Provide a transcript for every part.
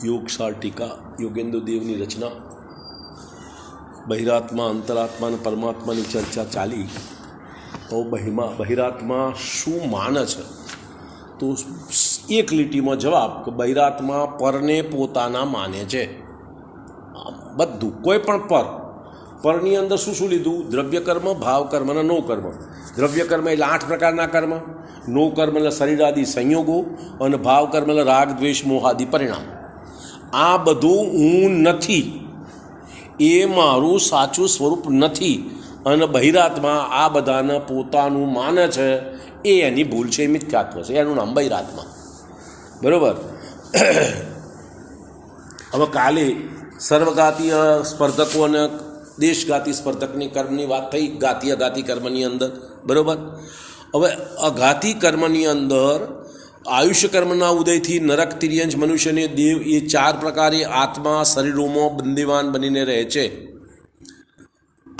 યોગશાળ ટીકા યોગેન્દ્ર દેવની રચના બહિરાત્મા અંતરાત્મા અને પરમાત્માની ચર્ચા ચાલી તો બહિરાત્મા શું માને છે તો એક લીટીમાં જવાબ કે બહિરાત્મા પરને પોતાના માને છે. બધું કોઈ પણ પરની અંદર શું શું લીધું? દ્રવ્ય કર્મ, ભાવ કર્મ અને નો કર્મ. દ્રવ્ય કર્મ એટલે 8 પ્રકારના કર્મ, નો કર્મ એટલે શરીર આદિ સંયોગો અને ભાવ કર્મ એટલે રાગ દ્વેષ મોહ આદિ પરિણામ. આ બધું હું નથી, એ મારું સાચું સ્વરૂપ નથી અને બહિરાત્મા આ બધાને પોતાનું માને છે. એ એની ભૂલ છે, મિથ્યાત્વ છે, એનું નામ બહિરાત્મા. બરાબર. હવે કાલે સર્વઘાતીય સ્પર્ધકો અને દેશઘાતી સ્પર્ધકની કર્મની વાત થઈ, ઘાતી અઘાતી કર્મની અંદર. બરાબર. હવે અઘાતી કર્મની અંદર આયુષ્ય કર્મના ઉદયથી નરક, તિર્યંશ, મનુષ્ય અને દેવ એ 4 પ્રકારે આત્મા શરીરોમાં બંદીવાન બનીને રહે છે.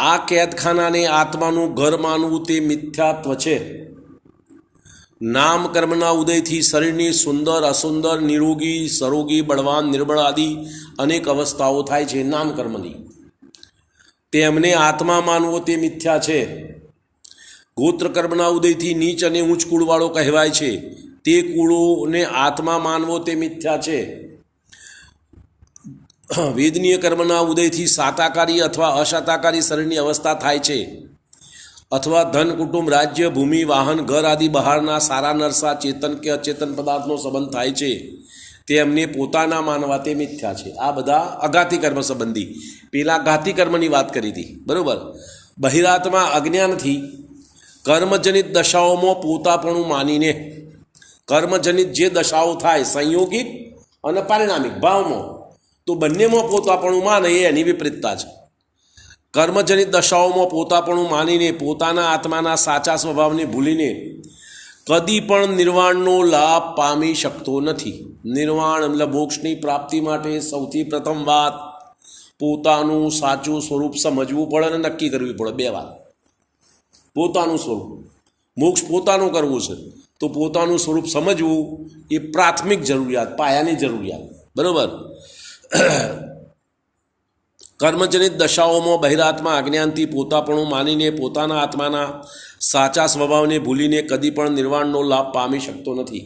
આ કેદખાનાને આત્માનું ઘર માનવું તે મિથ્યાત્વ છે. નામ કર્મના ઉદયથી શરીરની સુંદર, અસુંદર, નિરોગી, સરોગી, બળવાન, નિર્બળ આદિ અનેક અવસ્થાઓ થાય છે નામ કર્મની. તેમને આત્મા માનવો તે મિથ્યા છે. ગોત્ર કર્મના ઉદયથી નીચ અને ઊંચ કુળવાળો કહેવાય છે, તે કુળોને આત્મા માનવો તે મિથ્યા છે. વેદનીય કર્મના ઉદયથી સાતાકારી અથવા અસાતાકારી શરીરની અવસ્થા થાય છે, અથવા ધન, કુટુંબ, રાજ્ય, ભૂમિ, વાહન, ઘર આદિ બહારના સારા નરસા ચેતન કે અચેતન પદાર્થનો સંબંધ થાય છે, તેમને પોતાના માનવા તે મિથ્યા છે. આ બધા અઘાતી કર્મ સંબંધી. પેલા ઘાતી કર્મની વાત કરી હતી. બરાબર. બહિરાત્મા અજ્ઞાનથી કર્મજનિત દશાઓમાં પોતાપણું માનીને, કર્મજનિત જે દશાઓ થાય સંયોગિક અને પારિણામિક ભાવમાં, તો બંનેમાં પોતાપણું માને એ એની વિપરીતતા છે. કર્મજનિત દશાઓમાં પોતાપણું માનીને પોતાના આત્માના સાચા સ્વભાવને ભૂલીને કદી પણ નિર્વાણનો લાભ પામી શકતો નથી. નિર્વાણ એટલે મોક્ષની પ્રાપ્તિ માટે સૌથી પ્રથમ વાત પોતાનું સાચું સ્વરૂપ સમજવું પડે અને નક્કી કરવી પડે. 2 વાત. પોતાનું સ્વરૂપ, મોક્ષ પોતાનું કરવું છે તો પોતાનું સ્વરૂપ સમજવું એ પ્રાથમિક જરૂરિયાત, પાયાની જરૂરિયાત. બરાબર. કર્મજનિત દશાઓમાં બહિરાત્મા અજ્ઞાનથી પોતાપણું માનીને પોતાના આત્માના સાચા સ્વભાવને ભૂલીને કદી પણ નિર્વાણનો લાભ પામી શકતો નથી.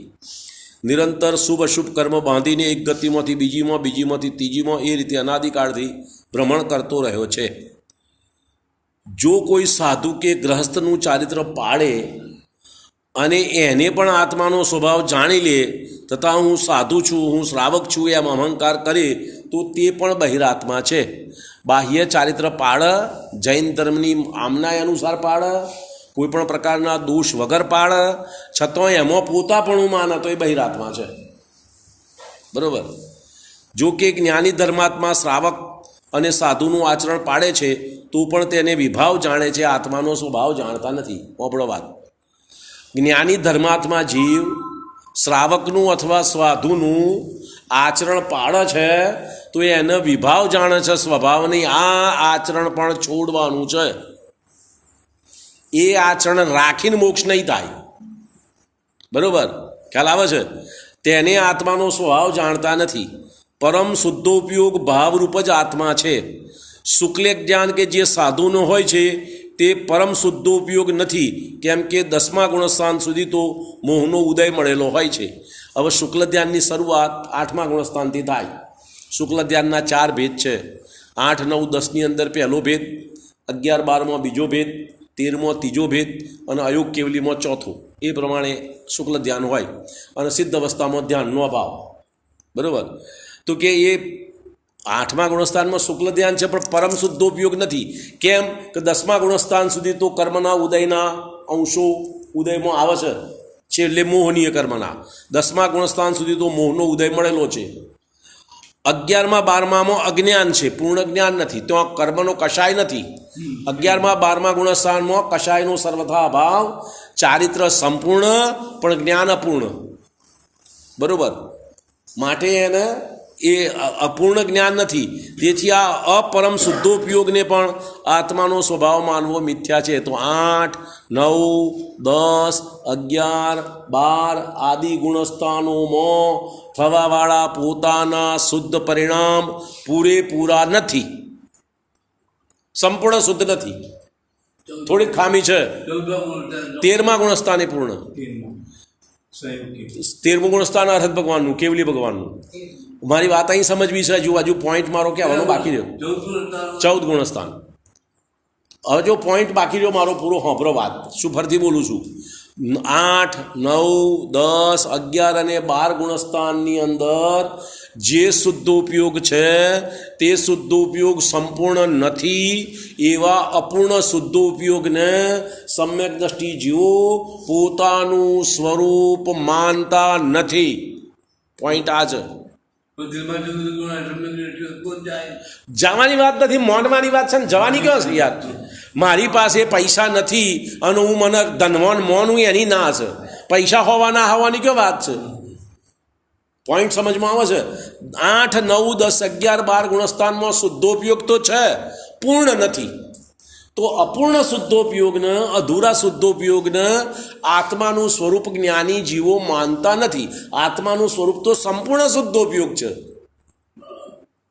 નિરંતર શુભ અશુભ કર્મ બાંધીને એક ગતિમાંથી બીજીમાં, બીજીમાંથી ત્રીજીમાં એ રીતે અનાદિકાળથી ભ્રમણ કરતો રહ્યો છે. જો કોઈ સાધુ કે ગ્રહસ્થનું ચારિત્ર પાળે અને એને પણ આત્માનો સ્વભાવ જાણી લે તથા હું સાધુ છું, હું શ્રાવક છું એમ અહંકાર કરે તો તે પણ બહિરાત્મા છે. બાહ્ય ચારિત્ર પાળ, જૈન ધર્મની આમનાય અનુસાર પાળ, કોઈ પણ પ્રકારના દોષ વગર પાળ, છતાં એમાં પોતાપણું માને તો એ બહિરાત્મા છે. બરાબર. જો કે જ્ઞાની ધર્માત્મા શ્રાવક અને સાધુનું આચરણ પાડે છે તો પણ તેને વિભાવ જાણે છે, આત્માનો સ્વભાવ જાણતા નથી. ઓપડો વાત. જ્ઞાની ધર્માત્મા જીવ શ્રાવકનું અથવા સાધુનું આચરણ પાડે છે તો એને વિભાવ જાણે છે, સ્વભાવની. આ આચરણ પણ છોડવાનું છે. એ આચરણ રાખીને મોક્ષ નહીં થાય. બરાબર. ખ્યાલ આવે છે? તેને આત્માનો સ્વભાવ જાણતા નથી. પરમ શુદ્ધોપયોગ ભાવરૂપ જ આત્મા છે. શુક્લ જ્ઞાન કે જે સાધુનો હોય છે તે પરમ શુદ્ધોપયોગ નથી, કેમ કે 10મા ગુણસ્થાન સુધી તો મોહનો ઉદય મળેલો હોય છે. હવે શુક્લ ધ્યાનની શરૂઆત 8મા ગુણસ્થાનથી થાય. શુક્લ ધ્યાનના 4 ભેદ છે. 8, 9, 10ની અંદર પહેલો ભેદ, 11, 12માં બીજો ભેદ, 13માં ત્રીજો ભેદ અને અયોગ કેવલીમાં ચોથો. એ પ્રમાણે શુક્લ ધ્યાન હોય અને સિદ્ધ અવસ્થામાં ધ્યાનનો અભાવ. બરાબર. તો કે એ 8મા ગુણસ્થાનમાં શુક્લ ધ્યાન છે પણ પરમ શુદ્ધોપયોગ નથી. કેમ કે 10મા ગુણસ્થાન સુધી તો કર્મના ઉદયના અંશો ઉદયમાં આવે છે, એટલે મોહનીય કર્મના. 10મા ગુણસ્થાન સુધી તો મોહનો ઉદય મળેલો છે. 11મા 12મામાં અજ્ઞાન છે, પૂર્ણ જ્ઞાન નથી, ત્યાં કર્મનો કશાય નથી. 11મા 12મા ગુણસ્થાનમાં કશાયનો સર્વથા અભાવ, ચારિત્ર સંપૂર્ણ પણ જ્ઞાન અપૂર્ણ. બરાબર. માટે એને એ અપૂર્ણ જ્ઞાન નથી. તેથી આ અપરમ શુદ્ધોપયોગને પણ આત્માનો સ્વભાવ માનવો મિથ્યા છે. તો 8, 9, 10, 11, 12 આદિ ગુણસ્થાનોમાં થવાવાળા પોતાના શુદ્ધ પરિણામ પૂરેપૂરા નથી, સંપૂર્ણ શુદ્ધ નથી, થોડીક ખામી છે. 13મા ગુણસ્થાને પૂર્ણ, 13મું ગુણસ્થાન અર્હત ભગવાનનું, કેવલી ભગવાનનું. મારી વાત અહીં સમજવી છે. હજુ પોઈન્ટ મારો કહેવાનો બાકી રહ્યો. 14 ગુણસ્થાન. હવે જો પોઈન્ટ બાકી રહ્યો મારો પૂરો સાંભળો વાત, શું ફરથી બોલું છું. 8, 9, 10, 11 અને 12 ગુણસ્થાનની અંદર જે શુદ્ધોપયોગ છે તે શુદ્ધોપયોગ સંપૂર્ણ નથી. એવા અપૂર્ણ શુદ્ધોપયોગને સમ્યક દ્રષ્ટિ જીવો પોતાનું સ્વરૂપ માનતા નથી. પોઈન્ટ આ છે. જવાની વાત નથી, મોનવાની વાત છે ને. જવાની ક્યાં છે યાર? મારી પાસે પૈસા નથી અને હું મને ધનવાન મોનું એની ના છે. પૈસા હોવાના હોવાની ક્યાં વાત છે? પોઈન્ટ સમજમાં આવે છે. 8, 9, 10, 11, 12 ગુણસ્થાનમાં શુદ્ધોપયોગ તો છે, પૂર્ણ નથી. તો અપૂર્ણ શુદ્ધોપયોગને, અધૂરા શુદ્ધોપયોગને આત્માનું સ્વરૂપ જ્ઞાની જીવો માનતા નથી. આત્માનું સ્વરૂપ તો સંપૂર્ણ શુદ્ધોપયોગ છે.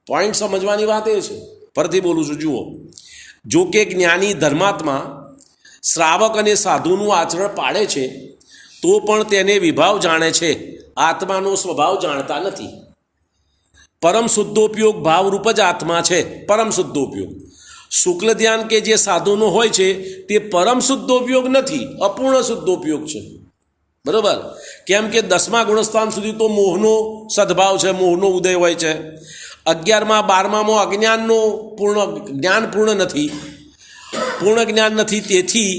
પોઈન્ટ સમજવાની વાત એ છે. ફરીથી બોલું છું, જુઓ. જો કે જ્ઞાની ધર્માત્મા શ્રાવક અને સાધુનું આચરણ પાડે છે તો પણ તેને વિભાવ જાણે છે, આત્માનો સ્વભાવ જાણતા નથી. પરમ શુદ્ધોપયોગ ભાવરૂપ જ આત્મા છે. પરમ શુદ્ધોપયોગ શુક્લ ધ્યાન કે જે સાધુનો હોય છે તે પરમ શુદ્ધોપયોગ નથી, અપૂર્ણ શુદ્ધોપયોગ છે. બરાબર? કેમ કે 10મા ગુણસ્થાન સુધી તો મોહનો સદભાવ છે, મોહનો ઉદય હોય છે. 11મા 12મામાં અજ્ઞાનનો જ્ઞાન પૂર્ણ નથી, પૂર્ણ જ્ઞાન નથી. તેથી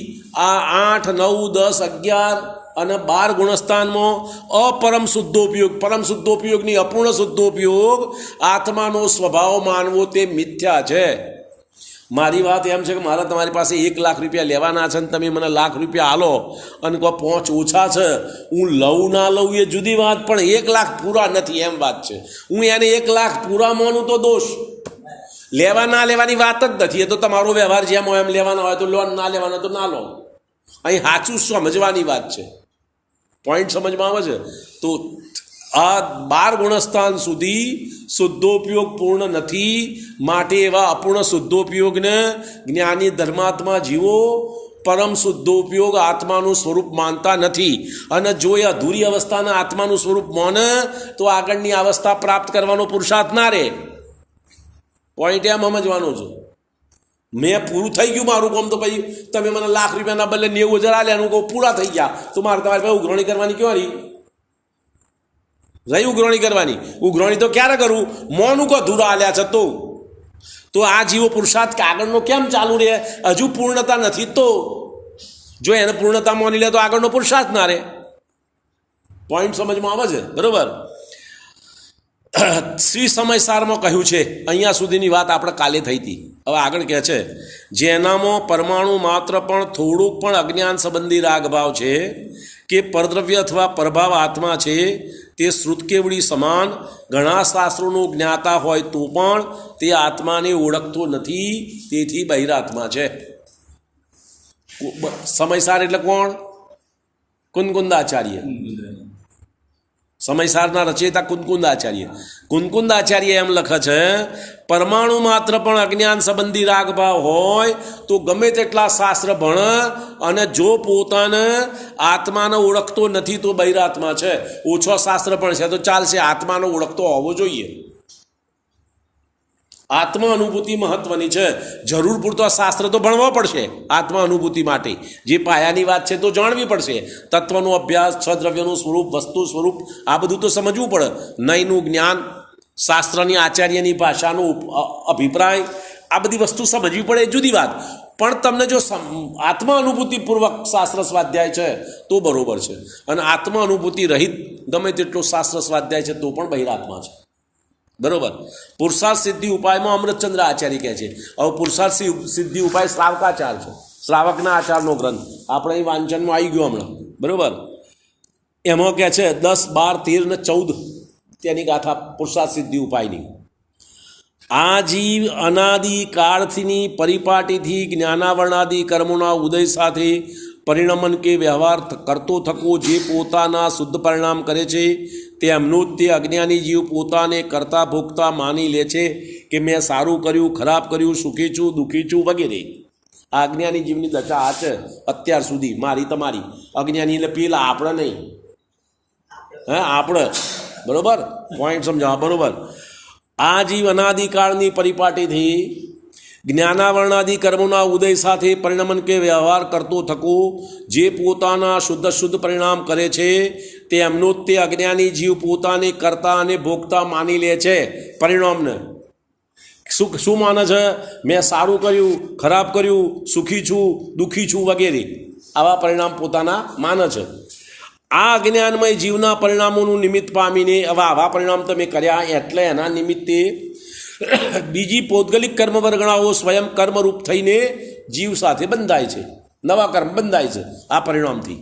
આ 8, 9, 10, 11 અને 12 ગુણસ્થાનમાં અપરમ શુદ્ધોપયોગ, પરમ શુદ્ધોપયોગની અપૂર્ણ શુદ્ધોપયોગ આત્માનો સ્વભાવ માનવો તે મિથ્યા છે. મારી વાત એમ છે કે મારે તમારી પાસે 1 લાખ રૂપિયા લેવાના છે અને તમે મને લાખ રૂપિયા આલો અને કહો 5 ઓછા છે, હું લઉં ના લઉં એ જુદી વાત, પણ 1 લાખ પૂરા નથી એમ વાત છે. હું એને 1 લાખ પૂરા માનું તો દોષ, લેવા ના લેવાની વાત જ નથી. એ તો તમારો વ્યવહાર જેમ હોય એમ લેવાનો હોય તો લો, ના લેવાનો તો ના લો. અહીં સાચું સમજવાની વાત છે. પોઈન્ટ સમજમાં આવે છે. તો આ 12 ગુણસ્થાન સુધી શુદ્ધોપયોગ પૂર્ણ નથી. માટે એવા અપૂર્ણ શુદ્ધોપયોગને જ્ઞાની ધર્માત્મા જીવો પરમ શુદ્ધોપયોગ આત્માનું સ્વરૂપ માનતા નથી. અને જો એ અધૂરી અવસ્થાના આત્માનું સ્વરૂપ માને તો આગળની અવસ્થા પ્રાપ્ત કરવાનો પુરુષાર્થ ના રહે. પોઈન્ટ એમ સમજવાનો છે. મેં પૂરું થઈ ગયું મારું કામ, તો પછી તમે મને લાખ રૂપિયાના બદલે 90,000 આલ્યા, હું કહું પૂરા થઈ ગયા, તો મારે તમારી પાસે ઉઘરાણી કરવાની ક્યાં રહી ઉઘરાણી કરવાની? ઉઘરાણી તો ક્યારે કરવું? મોનું કો અધૂરા આલ્યા છે તો આ જીવો પુરુષાર્થ આગળનો કેમ ચાલુ રહે? હજુ પૂર્ણતા નથી. તો જો એને પૂર્ણતા માની લે તો આગળનો પુરુષાર્થ ના રહે. પોઈન્ટ સમજમાં આવે છે? બરોબર? શ્રી સમયસારમાં કહ્યું છે. અહીંયા સુધીની વાત આપણે કાલે થઈ હતી. હવે આગળ કહે છે, જેનામાં પરમાણુ માત્ર પણ થોડુંક પણ અજ્ઞાન સંબંધી રાગભાવ છે કે પરદ્રવ્ય અથવા પ્રભાવ આત્મા છે, તે શ્રુતકેવડી સમાન ઘણા શાસ્ત્રોનું જ્ઞાતા હોય તો પણ તે આત્માને ઓળખતો નથી, તેથી બહિરાત્મા છે. સમયસાર એટલે કોણ? કુનકુંદાચાર્ય. સમયસારના રચયિતા કુનકુંદાચાર્ય. કુનકુંદાચાર્ય એમ લખે છે, પરમાણુ માત્ર પણ અજ્ઞાન સંબંધી રાગભાવ હોય તો ગમે તેટલા શાસ્ત્ર ભણે અને જો પોતાને આત્માને ઓળખતો નથી તો બહિરાત્મા છે. ઓછો શાસ્ત્ર પણ છે તો ચાલશે, આત્માનો ઓળખતો હોવો જોઈએ. આત્મા અનુભૂતિ મહત્વની છે. જરૂર પૂરતો શાસ્ત્ર તો ભણવો પડશે આત્મા અનુભૂતિ માટે. જે પાયાની વાત છે તો જાણવી પડશે. તત્વનો અભ્યાસ, છદ્રવ્યનું સ્વરૂપ, વસ્તુ સ્વરૂપ, આ બધું તો સમજવું પડે. નયનું જ્ઞાન, શાસ્ત્રની આચાર્યની ભાષાનો અભિપ્રાય, આ બધી વસ્તુ સમજવી પડે, જુદી વાત. પણ તમને જો આત્મા અનુભૂતિપૂર્વક શાસ્ત્ર સ્વાધ્યાય છે તો બરોબર છે, અને આત્મા અનુભૂતિ રહિત ગમે તેટલો શાસ્ત્ર સ્વાધ્યાય છે તો પણ બહિરાત્મા છે. બરોબર? પુરુષાર્થ સિદ્ધિ ઉપાયમાં અમૃતચંદ્ર આચાર્ય કહે છે. હવે પુરુષાર્થ સિદ્ધિ ઉપાય શ્રાવકાચાર છે, શ્રાવકના આચારનો ગ્રંથ આપણે અહીં વાંચનમાં આવી ગયો હમણાં. બરોબર? એમાં કહે છે 10, 12, 13 ને 14 તેની ગાથા પુરુષાર્થ સિદ્ધિ ઉપાયની. આ જીવ અનાદિ કાળથીની પરિપાટીથી જ્ઞાનાવરણાદિ કર્મોના ઉદય સાથે પરિણમન કે વ્યવહાર કરતો થકો જે પોતાના શુદ્ધ પરિણામ કરે છે તેમનું જ તે અજ્ઞાની જીવ પોતાને કરતા ભોગતા માની લે છે કે મેં સારું કર્યું, ખરાબ કર્યું, સુખી છું, દુઃખી છું વગેરે. આ અજ્ઞાની જીવની દશા આ છે અત્યાર સુધી, મારી તમારી. અજ્ઞાની એટલે પેલા, આપણે નહીં. હા, આપણે. બરાબર, પોઈન્ટ સમજાવો. બરાબર. આ જીવ અનાદિકાળની પરિપાટીથી જ્ઞાનાવરણાદિ કર્મોના ઉદય સાથે પરિણમન કે વ્યવહાર કરતો થકો જે પોતાના શુદ્ધ પરિણામ કરે છે તેમનો જ તે અજ્ઞાની જીવ પોતાને કરતા અને ભોગતા માની લે છે. પરિણામને શું માને છે? મેં સારું કર્યું, ખરાબ કર્યું, સુખી છું, દુઃખી છું વગેરે આવા પરિણામ પોતાના માને છે. આ અજ્ઞાનમય જીવના પરિણામોનું નિમિત્ત પામીને આવા પરિણામ તમે કર્યા એટલે એના નિમિત્તે બીજી પૌદ્ગલિક કર્મ વર્ગણાઓ સ્વયં કર્મરૂપ થઈને જીવ સાથે બંધાય છે, નવા કર્મ બંધાય છે આ પરિણામથી.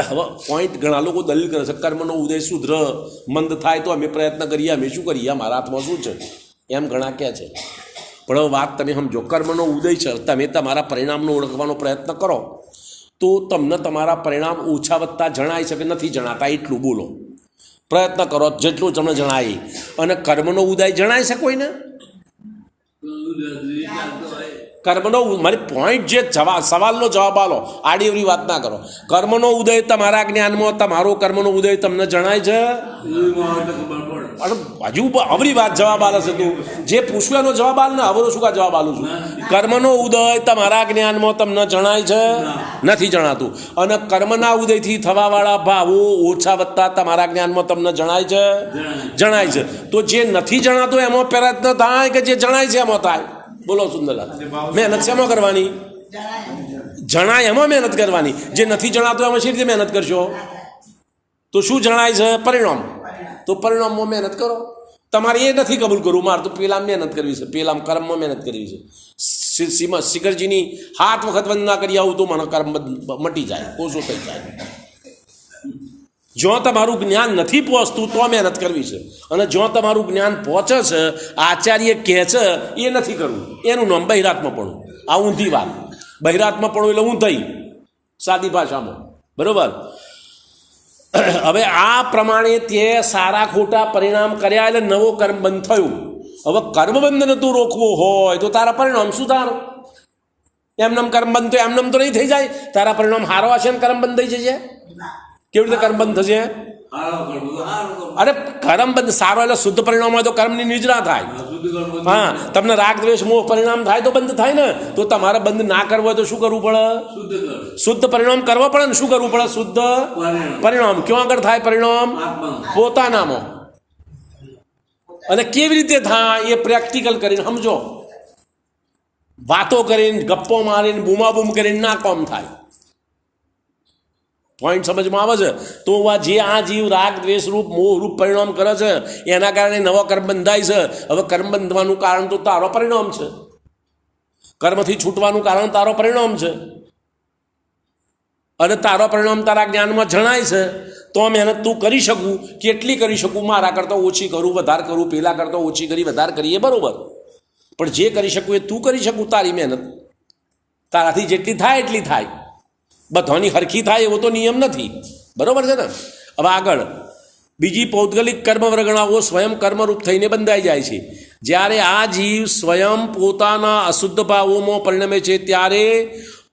હવે પોઈન્ટ ઘણા લોકો દલીલ કરે છે કર્મનો ઉદય શુદ્ર મંદ થાય તો અમે પ્રયત્ન કરીએ, અમે શું કરીએ, મારા હાથમાં શું છે, એમ ઘણા કહે છે. પણ હવે વાત તમે સમજો, કર્મનો ઉદય છે, તમે તમારા પરિણામનો ઓળખવાનો પ્રયત્ન કરો તો તમને તમારા પરિણામ ઓછા વધતા જણાય છે કે નથી જણાતા એટલું બોલો. પ્રયત્ન કરો જેટલું તમને જણાય. અને કર્મનો ઉદય જણાય છે કોઈને? કર્મનો મારી પોઈન્ટ જે સવાલનો જવાબ આલો, આડી એવી વાત ના કરો. કર્મનો ઉદય તમારા જ્ઞાનમાં, તમારો કર્મનો ઉદય તમને જણાય છે? હજુ અવરી વાત જવાબ આલે છે તું. જે પૂછ્યું એનો જવાબ આલ ને, અવરો શું કા જવાબ આલું છું? કર્મનો ઉદય તમારા જ્ઞાનમાં તમને જણાય છે? નથી જણાતું. અને કર્મના ઉદયથી થવાવાળા ભાવો ઓછા વધતા તમારા જ્ઞાનમાં તમને જણાય છે? જણાય છે. તો જે નથી જણાતું એમાં પ્રયત્ન થાય કે જે જણાય છે એમાં થાય? બોલો સુંદરલાલ. મહેનત શેમાં કરવાની? જણાય એમાં મહેનત કરવાની. જે નથી જણાતું એમાં શી રીતે મહેનત કરશો? તો શું જણાય છે? પરિણામ. તો પરિણામમાં મહેનત કરો. તમારે એ નથી કબૂલ કરવું, મારે તો પેલા મહેનત કરવી છે, પેલા કર્મમાં મહેનત કરવી છે. શિખરજીની 7 વખત વંદના કરી આવું તો મને કર્મ મટી જાય, ઓછો થઈ જાય. જો તમારું જ્ઞાન નથી પહોંચતું તો મહેનત કરવી છે. અને જો તમારું જ્ઞાન પહોંચે છે, આચાર્ય કહે છે, એ નથી કરવું, એનું નામ બહિરાત્મપણું. આ ઊંધી વાત. બહિરાત્મપણું એટલે ઊંધાઈ સાદી ભાષામાં. બરાબર. હવે આ પ્રમાણે તે સારા ખોટા પરિણામ કર્યા એટલે નવો કર્મબંધ થયું. હવે કર્મબંધને તું રોકવો હોય તો તારા પરિણામ સુધાર. એમનામ કર્મબંધ તો એમનામ તો નહીં થઈ જાય. તારા પરિણામ હારો હશે ને કર્મબંધ થઈ જશે? કેવી રીતે કર્મબંધ થશે? અરે કર્મબંધ સારો એટલે શુદ્ધ પરિણામ હોય તો કર્મની નિજરા થાય. હા, તમને રાગ દ્વેષ મોહ પરિણામ થાય તો બંધ થાય ને. તો તમારે બંધ ના કરવો હોય તો શું કરવું પડે? શુદ્ધ પરિણામ કરવો પડે ને. શું કરવું પડે? શુદ્ધ પરિણામ. ક્યાં આગળ થાય પરિણામ? પોતાનામાં. અને કેવી રીતે થાય એ પ્રેક્ટિકલ કરીને સમજો. વાતો કરીને, ગપ્પો મારીને, બૂમાબૂમ કરીને ના કામ થાય. પોઈન્ટ સમજમાં આવે છે? તો જે આ જીવ રાગ દ્વેષ રૂપ મોહ રૂપ પરિણામ કરે છે એના કારણે નવો કર્મ બંધાય છે. હવે કર્મ બંધવાનું કારણ તો તારો પરિણામ છે. કર્મથી છૂટવાનું કારણ તારો પરિણામ છે. અને તારો પરિણામ તારા જ્ઞાનમાં જણાય છે તો મહેનત તું કરી શકું. કેટલી કરી શકું? મારા કરતાં ઓછી કરું, વધારે કરું, પેલા કરતાં ઓછી કરી, વધારે કરીએ, બરોબર. પણ જે કરી શકું એ તું કરી શકું. તારી મહેનત તારાથી જેટલી થાય એટલી થાય. બધાની હરખી થાય એવો તો નિયમ નથી. બરોબર છે ને? હવે આગળ બીજી પૌદ્ગલિક કર્મ વર્ગણાઓ સ્વયં કર્મરૂપ થઈને બંધાઈ જાય છે. જ્યારે આ જીવ સ્વયં પોતાના અશુદ્ધ ભાવોમાં પરિણમે છે ત્યારે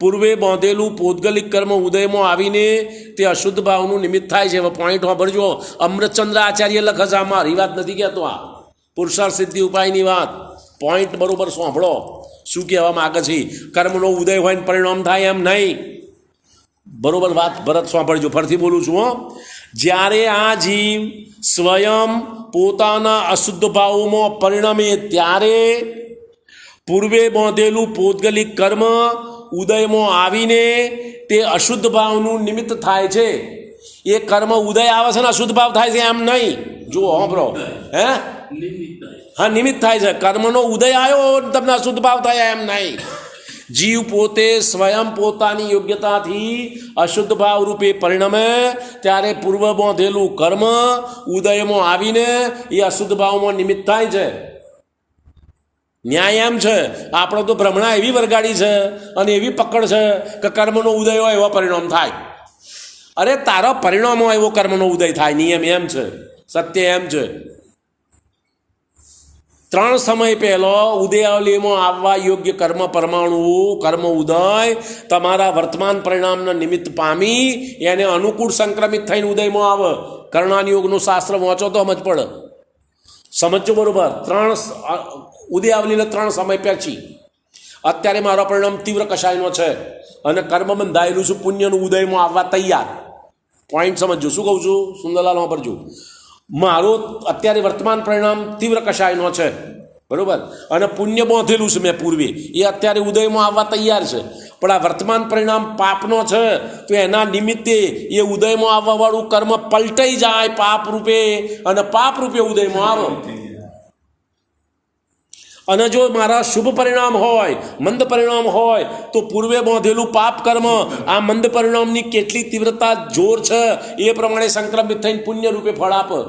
પૂર્વે બાંધેલું પૌદ્ગલિક કર્મ ઉદયમાં આવીને તે અશુદ્ધ ભાવનું નિમિત્ત થાય છે. હવે પોઈન્ટ વાપરજો. અમૃતચંદ્ર આચાર્ય લખે છે, મારી વાત નથી કહેતો, આ પુરુષાર્થ સિદ્ધિ ઉપાયની વાત. પોઈન્ટ બરોબર સાંભળો શું કહેવા માગે છે. કર્મનો ઉદય હોય ને પરિણામ થાય એમ નહીં. બરોબર વાત ભરત સાંભળજો, ફરીથી બોલું છું. જ્યારે આ જીવ સ્વયં પોતાના અશુદ્ધ ભાવોમાં પરિણમે ત્યારે પૂર્વે બાંધેલું પૌદ્ગલિક કર્મ ઉદયમાં આવીને તે અશુદ્ધ ભાવનું નિમિત્ત થાય છે. એ કર્મ ઉદય આવે છે ને અશુદ્ધ ભાવ થાય છે એમ નહીં. જુઓ સાંભળો. હે, હા, નિમિત્ત થાય છે. કર્મનો ઉદય આવ્યો તમને અશુદ્ધ ભાવ થાય એમ નહીં. જીવ પોતે સ્વયં પોતાની યોગ્યતાથી અશુદ્ધ ભાવ રૂપે પરિણમે ત્યારે પૂર્વ બાંધેલું કર્મ ઉદયમાં આવીને એ અશુદ્ધ ભાવમાં નિમિત્ત થાય છે. ન્યાય એમ છે, આપણે તો ભ્રમણા એવી વરગાડી છે અને એવી પકડ છે કે કર્મનો ઉદય હોય એવો પરિણામ થાય. અરે તારા પરિણામો એવો કર્મનો ઉદય થાય. નિયમ એમ છે, સત્ય એમ છે. 3 સમય પહેલો ઉદયાવલીમાં આવવા યોગ્ય કર્મ પરમાણુ કર્મ ઉદય તમારા વર્તમાન પરિણામના નિમિત્ત પામી એને અનુકૂળ સંક્રમિત થઈને ઉદયમાં આવે. કર્ણાન યોગનું શાસ્ત્ર વાંચો તો સમજ પડે. સમજો બરોબર. 3 ઉદયાવલીને 3 સમય પછી અત્યારે મારો પરિણામ તીવ્ર કશાયનો છે અને કર્મ બંધાયેલું છું, પુણ્યનું ઉદયમાં આવવા તૈયાર. પોઈન્ટ સમજો શું કહું છું સુંદરલાલ વાપરજો. મારો અત્યારે વર્તમાન પરિણામ તીવ્ર કશાયનો છે, બરાબર, અને પુણ્ય બાંધેલું છે મેં પૂર્વે, એ અત્યારે ઉદયમાં આવવા તૈયાર છે. પણ આ વર્તમાન પરિણામ પાપનો છે તો એના નિમિત્તે એ ઉદયમાં આવવાવાળું કર્મ પલટાઈ જાય પાપ રૂપે અને પાપ રૂપે ઉદયમાં આવે. અને જો મારા શુભ પરિણામ હોય, મંદ પરિણામ હોય તો પૂર્વે બાંધેલું પાપ કર્મ આ મંદ પરિણામની કેટલી તીવ્રતા જોર છે એ પ્રમાણે સંક્રમિત થઈને પુણ્ય રૂપે ફળ આપે.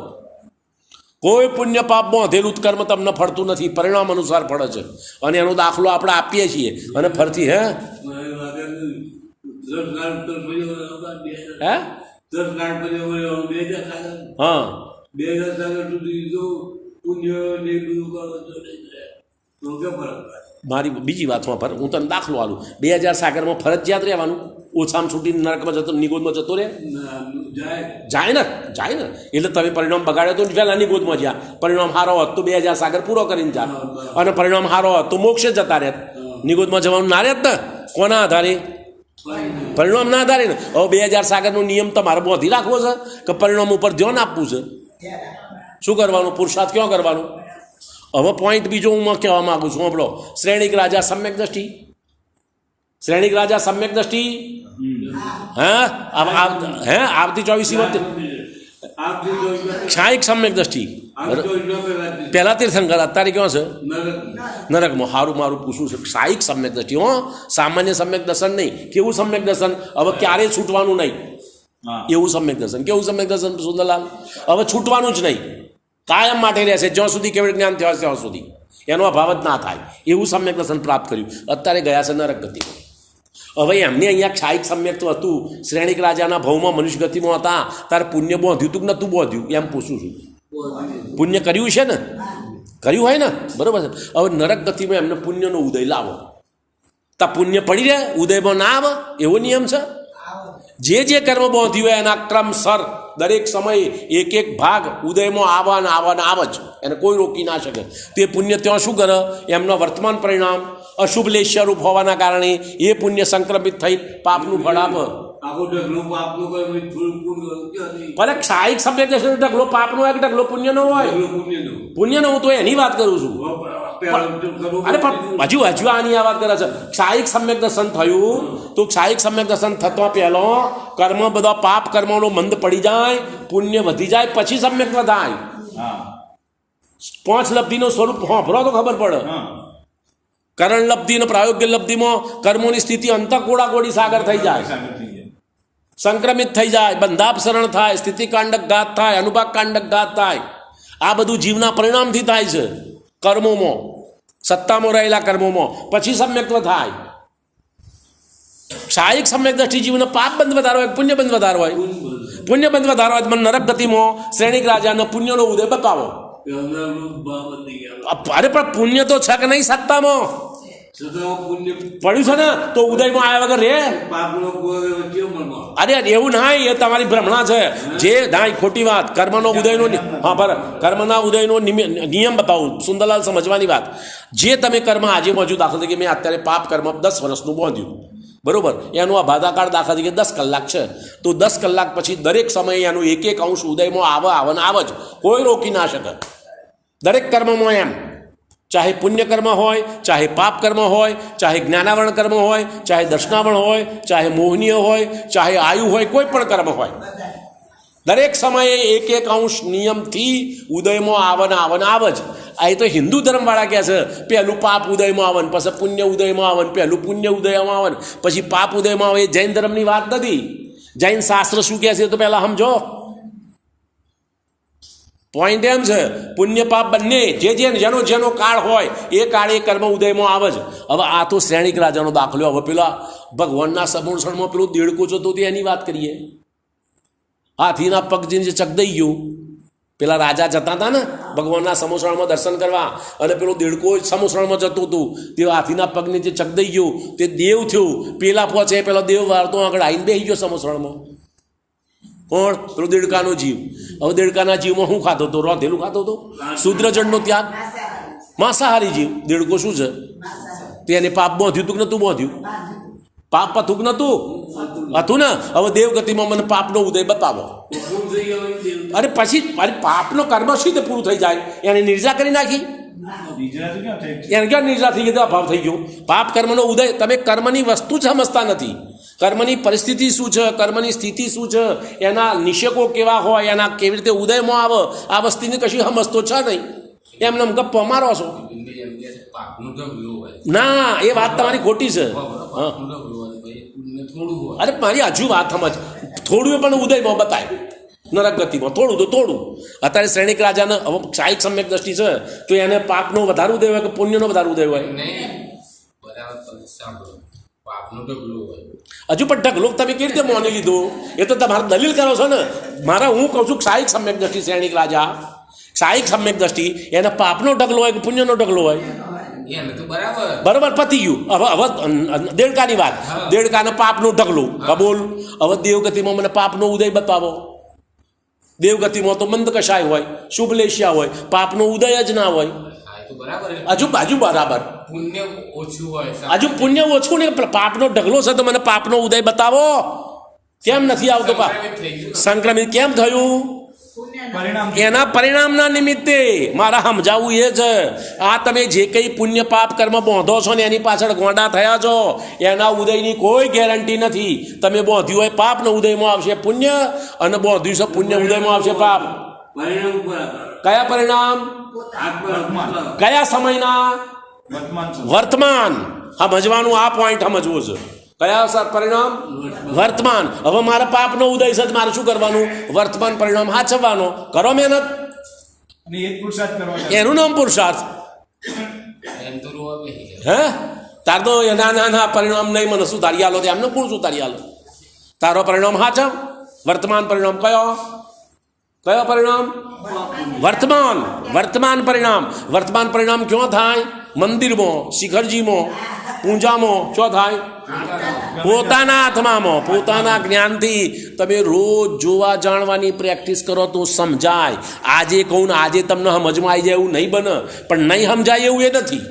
કોઈ પુણ્ય પાપ બાંધેલું કર્મ તમને ફળતું નથી, પરિણામ અનુસાર ફળે છે. અને એનો દાખલો આપણે આપીએ છીએ. અને ફરતી હે મારી બીજી વાતમાં પર હું તને દાખલો આલું. 2000 સાગરમાં ફરજિયાત રહેવાનું, ઓછામાં છૂટીને નરકમાં જતો નિગોદમાં જતો રહે જાય ને એટલે તમે પરિણામ બગાડ્યો તો પહેલાંની ગોદમાં જ્યાં પરિણામ સારો હોત તો 2000 સાગર પૂરો કરીને જા, અને પરિણામ સારો હોત તો મોક્ષે જતા રહેત. નિગોદમાં જવાનું ના રહેત ને. કોના આધારે? પરિણામ ના આધારે ને. હવે 2000 સાગરનો નિયમ તમારે બાંધી રાખવો છે કે પરિણામ ઉપર ધ્યાન આપવું છે. શું કરવાનું? પુરુષાર્થ ક્યાં કરવાનું? હવે પોઈન્ટ બીજો હું કહેવા માગું છું, આપણો શ્રેણિક રાજા સમ્યક દ્રષ્ટિ. શ્રેણિક રાજા સમ્યક દ્રષ્ટિ આવતી 24 વખતે ક્ષાયિક સમ્યક દ્રષ્ટિ. પહેલા તીર્થંકર, અત્યારે ક્યાં છે? નરકમાં. સારું મારું પૂછવું છે. ક્ષાયિક સમ્યક દ્રષ્ટિ, સામાન્ય સમ્યક દર્શન નહીં. કેવું સમ્યક દર્શન? હવે ક્યારેય છૂટવાનું નહીં એવું સમ્યક દર્શન. કેવું સમ્યક દર્શન સુંદરલાલ? હવે છૂટવાનું જ નહીં, કાયમ માટે રહેશે જ્યાં સુધી કેવળ જ્ઞાન થયા ત્યાં સુધી એનો અભાવ જ ના થાય એવું સમ્યક દર્શન પ્રાપ્ત કર્યું. અત્યારે ગયા છે નરક ગતિમાં. હવે એમને અહીંયા ક્ષાયિક સમ્યક તો હતું, શ્રેણિક રાજાના ભાવમાં મનુષ્ય ગતિમાં હતા, તારે પુણ્ય બાંધ્યું હતું કે નહોતું બાંધ્યું એમ પૂછું છું. પુણ્ય કર્યું છે ને? કર્યું હોય ને, બરાબર છે. હવે નરક ગતિમાં એમને પુણ્યનો ઉદય લાવો. તા પુણ્ય પડી રહે, ઉદયમાં ના આવે એવો નિયમ છે. જે કર્મ બાંધ્યું હોય એના ક્રમસર દરેક સમયે એક ભાગ ઉદયમાં આવે જ, એને કોઈ રોકી ના શકે. તે પુણ્ય ત્યાં શું કરે? એમના વર્તમાન પરિણામ અશુભ લેશ્યરૂપ હોવાના કારણે એ પુણ્ય સંક્રમિત થઈ પાપનું ફળ આપે. ભલે ક્ષાયિક સમ્યક દર્શન ઢગલો પાપનો હોય કે ઢગલો પુણ્યનો હોય? પુણ્યનો. હું તો એની વાત કરું છું. અરે પણ હજુ આની આ વાત કરે છે. ક્ષાયિક સમ્યક દર્શન થયું તો ક્ષાયિક સમ્યક દર્શન થતા પહેલો કર્મ બધા પાપ કર્મનો મંદ પડી જાય, પુણ્ય વધી જાય, પછી સમ્યક થાય. 5 લબ્ધિનું સ્વરૂપ હોભરો તો ખબર પડે. કરણ લબ્ધિ અને પ્રાયોગ્ય લબ્ધિમાં કર્મોની સ્થિતિ અંતઃકોડાકોડી સાગર થઈ જાય, સંક્રમિત થઈ જાય, બંધાપસરણ થાય, સ્થિતિ કાંડક ઘાત થાય, અનુભાગ કાંડક ઘાત થાય. આ બધું જીવના પરિણામથી થાય છે. કર્મોમાં, સત્તામાં રહેલા કર્મોમાં પછી સમ્યક્ત્વ થાય. ક્ષાયિક સમ્યક દ્રષ્ટિ જીવને પાપ બંધ વધારો હોય, પુણ્ય બંધ વધારો હોય. પુણ્ય બંધ વધારો હોય મને નરક ગતિમાં શ્રેણિક રાજાને પુણ્યનો ઉદય બતાવો. અરે પણ પુણ્ય તો છે કે નહીં સત્તામાં? પડ્યું છે ને તો ઉદયમાં આવ્યા વગર રે? અરે એવું ના, એ તમારી ભ્રમણા છે. જે ના ખોટી વાત. કર્મનો ઉદયનો કર્મના ઉદયનો નિયમ બતાવું સુંદરલાલ, સમજવાની વાત. જે તમે કર્મ આજે મોજું દાખલ તરીકે મેં અત્યારે પાપ કર્મ 10 વર્ષનું બાંધ્યું, બરોબર, એનું આ બાધાકાળ દાખલા તરીકે 10 કલાક છે, તો 10 કલાક પછી દરેક સમયે એનું એક અંશ ઉદયમાં આવે જ, કોઈ રોકી ના શકે. દરેક કર્મમાં એમ, ચાહે પુણ્ય કર્મ હોય, ચાહે પાપ કર્મ હોય, ચાહે જ્ઞાનાવરણ કર્મ હોય, ચાહે દર્શનાવરણ હોય, ચાહે મોહનીય હોય, ચાહે આયુ હોય, કોઈ પણ કર્મ હોય, દરેક સમયે એક અંશ નિયમથી ઉદયમાં આવે જ. આ એ તો હિન્દુ ધર્મવાળા કહે છે પહેલું પાપ ઉદયમાં આવે ને પછી પુણ્ય ઉદયમાં આવે ને પહેલું પુણ્ય ઉદયમાં આવે ને પછી પાપ ઉદયમાં આવે. એ જૈન ધર્મની વાત નથી. જૈન શાસ્ત્ર શું કહે છે તો પહેલાં સમજો. પોઈન્ટ એમ છે પુણ્ય પાપ બંને જેનો જેનો કાળ હોય એ કાળે કર્મ ઉદયમાં આવે જ. હવે આ તો શ્રેણિક રાજાનો દાખલો. હવે પેલા ભગવાનના સમોસણમાં પેલું દેડકો જતો હતો એની વાત કરીએ. હાથીના પગ જે ચકદાઈ ગયું. પેલા રાજા જતા હતા ને ભગવાનના સમોસણમાં દર્શન કરવા અને પેલો દેડકો સમોસણમાં જતું હતું તે હાથીના પગને જે ચકદાઈ ગયું તે દેવ થયું. પેલા પહોંચે પેલો દેવ વાળતો આગળ આવીને બેસી ગયો સમોસણમાં. કોણ? પેલો દેડકાનો જીવ. હવે દેડકાના જીવમાં શું ખાતો હતો? રોધેલું ખાતો હતો. શુદ્રજનનો ત્યાગ. માંસાહારી જીવ. દેડકો શું છે? તેને પાપ બાંધ્યું તું કે નતું બાંધ્યું? પાપ પથુક નતું હતું ને. હવે દેવગતિમાં મને પાપનો ઉદય બતાવો. અરે પછી અરે પાપનો કર્મ શું રીતે પૂરું થઈ જાય? એને નિર્જા કરી નાખી. એને ક્યાં નિર્જા થઈ ગઈ? અભાવ થઈ ગયો. પાપ કર્મનો ઉદય. તમે કર્મની વસ્તુ જ સમજતા નથી. કર્મની પરિસ્થિતિ શું છે, કર્મની સ્થિતિ શું છે, એના નિષેકો કેવા હોય, એના કેવી રીતે ઉદયમાં આવે, આ વસ્તુની કશી સમજતો છે નહીં. એમને ગપ્પો મારો છો. ના, એ વાત તમારી ખોટી છે. અરે મારી હજુ વાત સમજ. થોડું પણ ઉદયમાં બતાય. નરક ગતિમાં થોડું તો થોડું. અત્યારે શ્રેણિક રાજાને હવે શાહિક સમ્યક દ્રષ્ટિ છે તો એને પાપનો વધારે ઉદય હોય કે પુણ્યનો વધારે ઉદય હોય? હજુ પણ ઢગલો તમે કેવી રીતે માની લીધો? એ તો તમારે દલીલ કરો છો ને. મારા હું કહું છું શાહિક સમ્યક દ્રષ્ટિ શ્રેણિક રાજા, શાહિક સમ્યક દ્રષ્ટિ એને પાપનો ઢગલો હોય કે પુણ્યનો ઢગલો હોય? બરાબર પતી ગયું. હવે દેડકાની વાત. દેડકાને પાપનું ઢગલું કબૂલ. હવે દેવગતિમાં મને પાપનો ઉદય બતાવો. દેવગતિમાં તો મંદ કશાય હોય, શુભલેશિયા હોય, પાપનો ઉદય જ ના હોય. હજુ બરાબર હજુ પુણ્ય ઓછું ને પાપનો ઢગલો છે તો મને પાપનો ઉદય બતાવો. કેમ નથી આવતો? પાપ સંક્રમિત કેમ થયું? એના પરિણામના નિમિત્તે. મારા સમજાવવું એ છે આ તમે જે કંઈ પુણ્ય પાપ કર્મ બાંધો છો ને એની પાછળ ગોંડા થયા છો. એના ઉદયની કોઈ ગેરંટી નથી. તમે બાંધ્યું હોય પાપનો ઉદયમાં આવશે પુણ્ય અને બાંધ્યું છે પુણ્ય ઉદયમાં આવશે પાપ. કયા પરિણામ? કયા સમયના? વર્તમાન. સમજવાનું આ પોઈન્ટ સમજવો છે. કયા પરિણામ? વર્તમાન. હવે મારા પાપનો ઉદય છે મારે શું કરવાનું? વર્તમાન પરિણામ સાચવવાનો. કરો મહેનત. એનું નામ પુરુષાર્થ. હે તાર તો એના નાના પરિણામ નહીં મને સુધારી આલો. એમને કોણ સુધારી આલો? તારો પરિણામ સાચવ. વર્તમાન પરિણામ કયો પરિણામ? વર્તમાન. વર્તમાન પરિણામ. વર્તમાન પરિણામ ક્યાં થાય? મંદિરમાં, શિખરજીમાં, પૂજામાં. ક્યાં થાય? પોતાના આત્મામાં. પોતાના જ્ઞાનથી તમે રોજ જોવા જાણવાની પ્રેક્ટિસ કરો તો સમજાય. આજે કહું ને આજે તમને સમજમાં આવી જાય એવું નહીં બને. પણ નહીં સમજાય એવું એ નથી.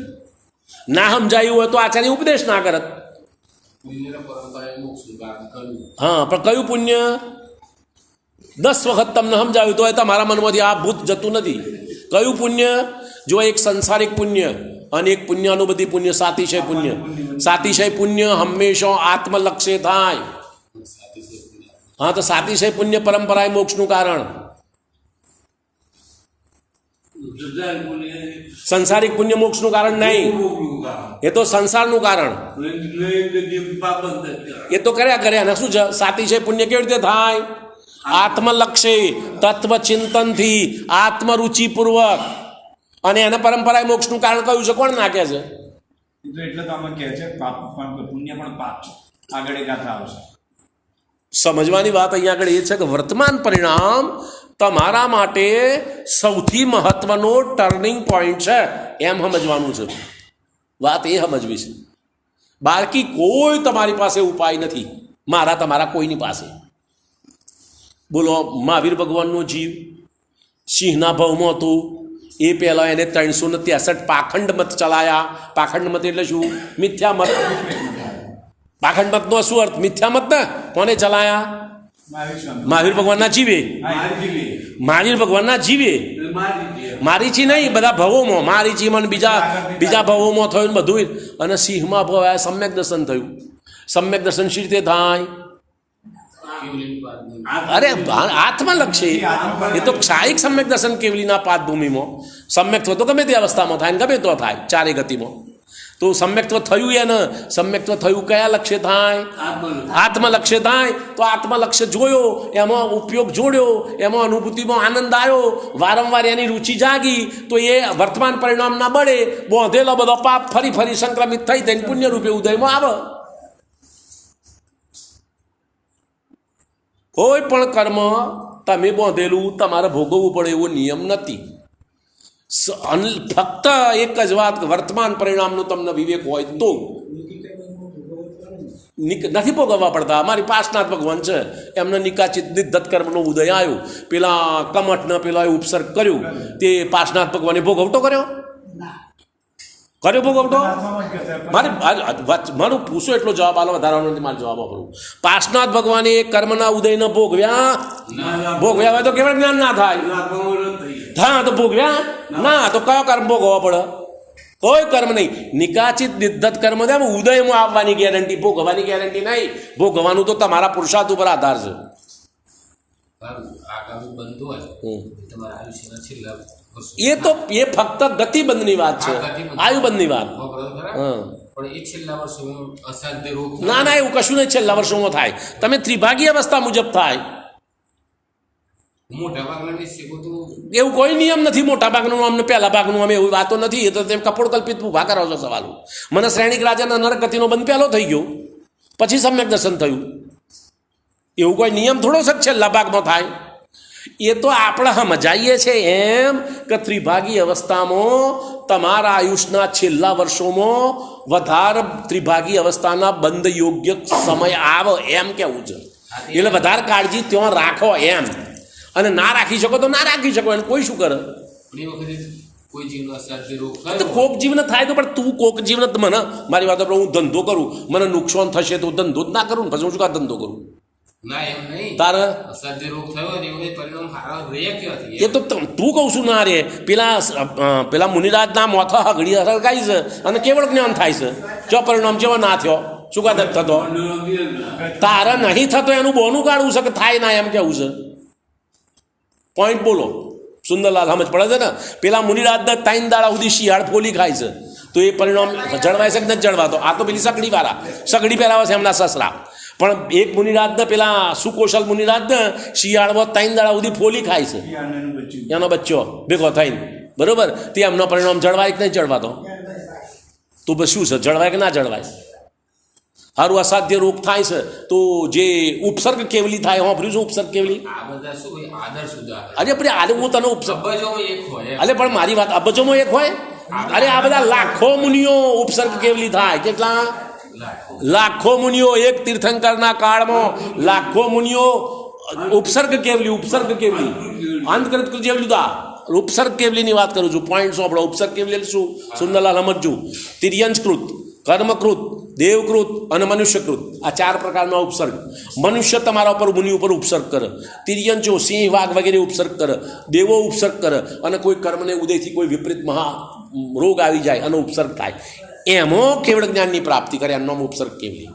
ના સમજાય એવું હોય તો આચાર્ય ઉપદેશ ના કરત. હા પણ કયું પુણ્ય? 10 વખત તમને સમજાવ્યું તો એ તમારા મનમાંથી આ ભૂત જતું નથી. કયું પુણ્ય? જો એક સંસારિક પુણ્ય અને એક પુણ્યાનુબધી પુણ્ય, સાતિશય પુણ્ય. સાતિશય પુણ્ય હંમેશા આત્મલક્ષ્ય થાય. હા તો સાતિશય પુણ્ય પરંપરાએ મોક્ષનું કારણ. સંસારિક પુણ્ય મોક્ષનું કારણ નહીં. એ તો સંસારનું કારણ. એ તો કર્યા અને શું છે? સાતિશય પુણ્ય કેવી રીતે થાય? આત્મલક્ષ્ય, તત્વચિંતનથી, આત્મરુચિપૂર્વક. અને એને પરંપરાએ મોક્ષનું કારણ કયું છે? કોણ નાખે છે? એટલે તો અમે કહે છે પાપ પણ પુણ્ય પણ પાપ છે. આગળ એક ગાથા આવશે. સમજવાની વાત અહીંયા આગળ એ છે કે વર્તમાન પરિણામ તમારા માટે સૌથી મહત્વનો ટર્નિંગ પોઈન્ટ છે એમ સમજવાનું છે. વાત એ સમજવી છે. બાકી કોઈ તમારી પાસે ઉપાય નથી. મારા તમારા કોઈની પાસે. બોલો મહાવીર ભગવાનનો જીવ સિંહના ભાવમાં હતું. એ પહેલાં એને 363 પાખંડ મત ચલાયા. પાખંડ મત એટલે શું? મિથ્યા મત. પાખંડ મતનો શું અર્થ? મિથ્યા મત ને. કોને ચલાયા? મહાવીર ભગવાનના જીવે. મહાવીર ભગવાનના જીવે. મારીચી નહીં, બધા ભવોમાં. મારીચીમાં બીજા ભવોમાં થયું બધું. અને સિંહમાં ભવ સમ્યક દર્શન થયું. સમ્યક દર્શન શી રીતે થાય? અરે આત્મલક્ષ્ય. એ તો ક્ષાયિક સમ્યક દર્શન કેવલીના પાદભૂમિમાં. સમ્યક્ત્વ તો ગમે તે અવસ્થામાં થાય ને ગમે તો થાય ચારે ગતિમાં. તો સમ્યક્ત્વ થયું એને સમ્યક્ત્વ થયું કયા લક્ષ્ય થાય? આત્મલક્ષ્ય થાય. તો આત્મલક્ષ્ય જોયો, એમાં ઉપયોગ જોડ્યો, એમાં અનુભૂતિમાં આનંદ આવ્યો, વારંવાર એની રુચિ જાગી, તો એ વર્તમાન પરિણામના બળે બોંધેલો બધો પાપ ફરી ફરી સંક્રમિત થઈ થઈને પુણ્યરૂપે ઉદયમાં આવે. કોઈ પણ કર્મ તમે બોંધેલું તમારે ભોગવવું પડે એવો નિયમ નથી. ફક્ત એક જ વાત, વર્તમાન પરિણામનો તમને વિવેક હોય તો નથી ભોગવવા પડતા. અમારી પાર્શ્વનાથ ભગવાન છે, એમને નિકાચિત નિર્ધત કર્મનો ઉદય આવ્યો, પેલા કમઠને પેલા ઉપસર્ગ કર્યું, તે પાર્શ્વનાથ ભગવાને ભોગવટો કર્યો ભોગવટો? મારું પૂછો એટલો જવાબ આલો, વધારવાનો નથી મારે જવાબ આપવું. પાર્શ્વનાથ ભગવાને એ કર્મના ઉદયને ભોગવ્યા હોય તો કેવળ જ્ઞાન ના થાય? હા, તો ભોગવ્યા ના, તો કયો કર્મ ભોગવવો પડે? કોઈ કર્મ નહીં. નિકાચિત નિર્ધત કર્મ છે, ઉદયમાં આવવાની ગેરંટી, ભોગવવાની ગેરંટી નહીં. ભોગવવાનું તો તમારા પુરુષાર્થ ઉપર આધાર છે. એ તો એ ફક્ત ગતિબંધની વાત છે, આયુબંધની વાત. ના ના, એવું કશું નહીં છેલ્લા વર્ષોમાં થાય. તમે ત્રિભાગી અવસ્થા મુજબ થાય. એવું કોઈ નિયમ નથી મોટા ભાગનું અમને પહેલા ભાગનું અમે એવી વાતો નથી. એ તો તેમ કપોળકલ્પિત ઉભા કરો છો સવાલો. મને શ્રેણિક રાજાના નરક ગતિનો બંધ પહેલો થઈ ગયો, પછી સમ્યક દર્શન થયું. એવું કોઈ નિયમ થોડો છે છેલ્લા ભાગમાં થાય. એ તો આપણે સમજાઈએ છે એમ કે ત્રિભાગી અવસ્થામાં તમારા આયુષના છેલ્લા વર્ષોમાં વધારે ત્રિભાગી અવસ્થાના બંધ યોગ્ય સમય આવે એમ કેવું છે. એટલે વધારે કાળજી ત્યાં રાખો એમ, અને ના રાખી શકો તો ના રાખી શકો, એને કોઈ શું કરે? કોક જીવને થાય તો, પણ તું કોક જીવને મને મારી વાત આપણે હું ધંધો કરું, મને નુકસાન થશે તો ધંધો જ ના કરું ને, પછી હું શું કા ધંધો કરું? તારે એ તો તું કહું છું ના રે. પેલા મુનિરાજના મોથા હગડી હરગાઈ છે અને કેવળ જ્ઞાન થાય છે. જો પરિણામ જેવો ના થયો, શું કા થતો? તારે નહીં થતો એનું બોનું કાઢવું છે કે થાય ના એમ કેવું છે? પોઈન્ટ બોલો. સુંદરલાલ સમજ પડે છે ને? પેલા મુનિરાજના 3 દાડા સુધી શિયાળ ફોલી ખાય છે, તો એ પરિણામ જળવાય છે કે નથી જળવાતો? આ તો પેલી સગડી વાળા સગડી પહેરાવે છે એમના સસરા. પણ એક મુનિરાજને, પેલા સુકૌશલ મુનિરાજને શિયાળમાં 3 દાડા સુધી ફોલી ખાય છે, એનો બચ્ચો ભેગો થઈને, બરોબર? તે એમનો પરિણામ જળવાય કે નહીં જળવાતો? તો બસ શું છે, જળવાય કે ના જળવાય? સારું, અસાધ્ય રોગ થાય છે તો જે ઉપસર્ગ કેવલી થાય, સાંભળ્યું છે ઉપસર્ગ કેવલી? અરે પણ આલે હું તને ઉપસર્ગ, અરે પણ મારી વાત અબજોમાં એક હોય. અરે આ બધા લાખો મુનિઓ ઉપસર્ગ કેવલી થાય. કેટલા લાખો મુનિઓ એક તીર્થંકરના કાળમાં, લાખો મુનિઓ ઉપસર્ગ કેવલી અંતકૃત જેવલી હતા. ઉપસર્ગ કેવલીની વાત કરું છું. પોઈન્ટ સાંભળો. ઉપસર્ગ કેવલી શું? સુંદરલાલ સમજજો. તિર્યંશકૃત, કર્મકૃત, દેવકૃત અને મનુષ્યકૃત, આ 4 પ્રકારનો ઉપસર્ગ. મનુષ્ય તમારા ઉપર, મુનિ ઉપર ઉપસર્ગ કરે. તિર્યંચો, સિંહ, વાઘ વગેરે ઉપસર્ગ કરે. દેવો ઉપસર્ગ કરે. અને કોઈ કર્મને ઉદયથી કોઈ વિપરીત મહા રોગ આવી જાય અને ઉપસર્ગ થાય, એમાં કેવળ જ્ઞાનની પ્રાપ્તિ કરે, એમનો ઉપસર્ગ કેવલી.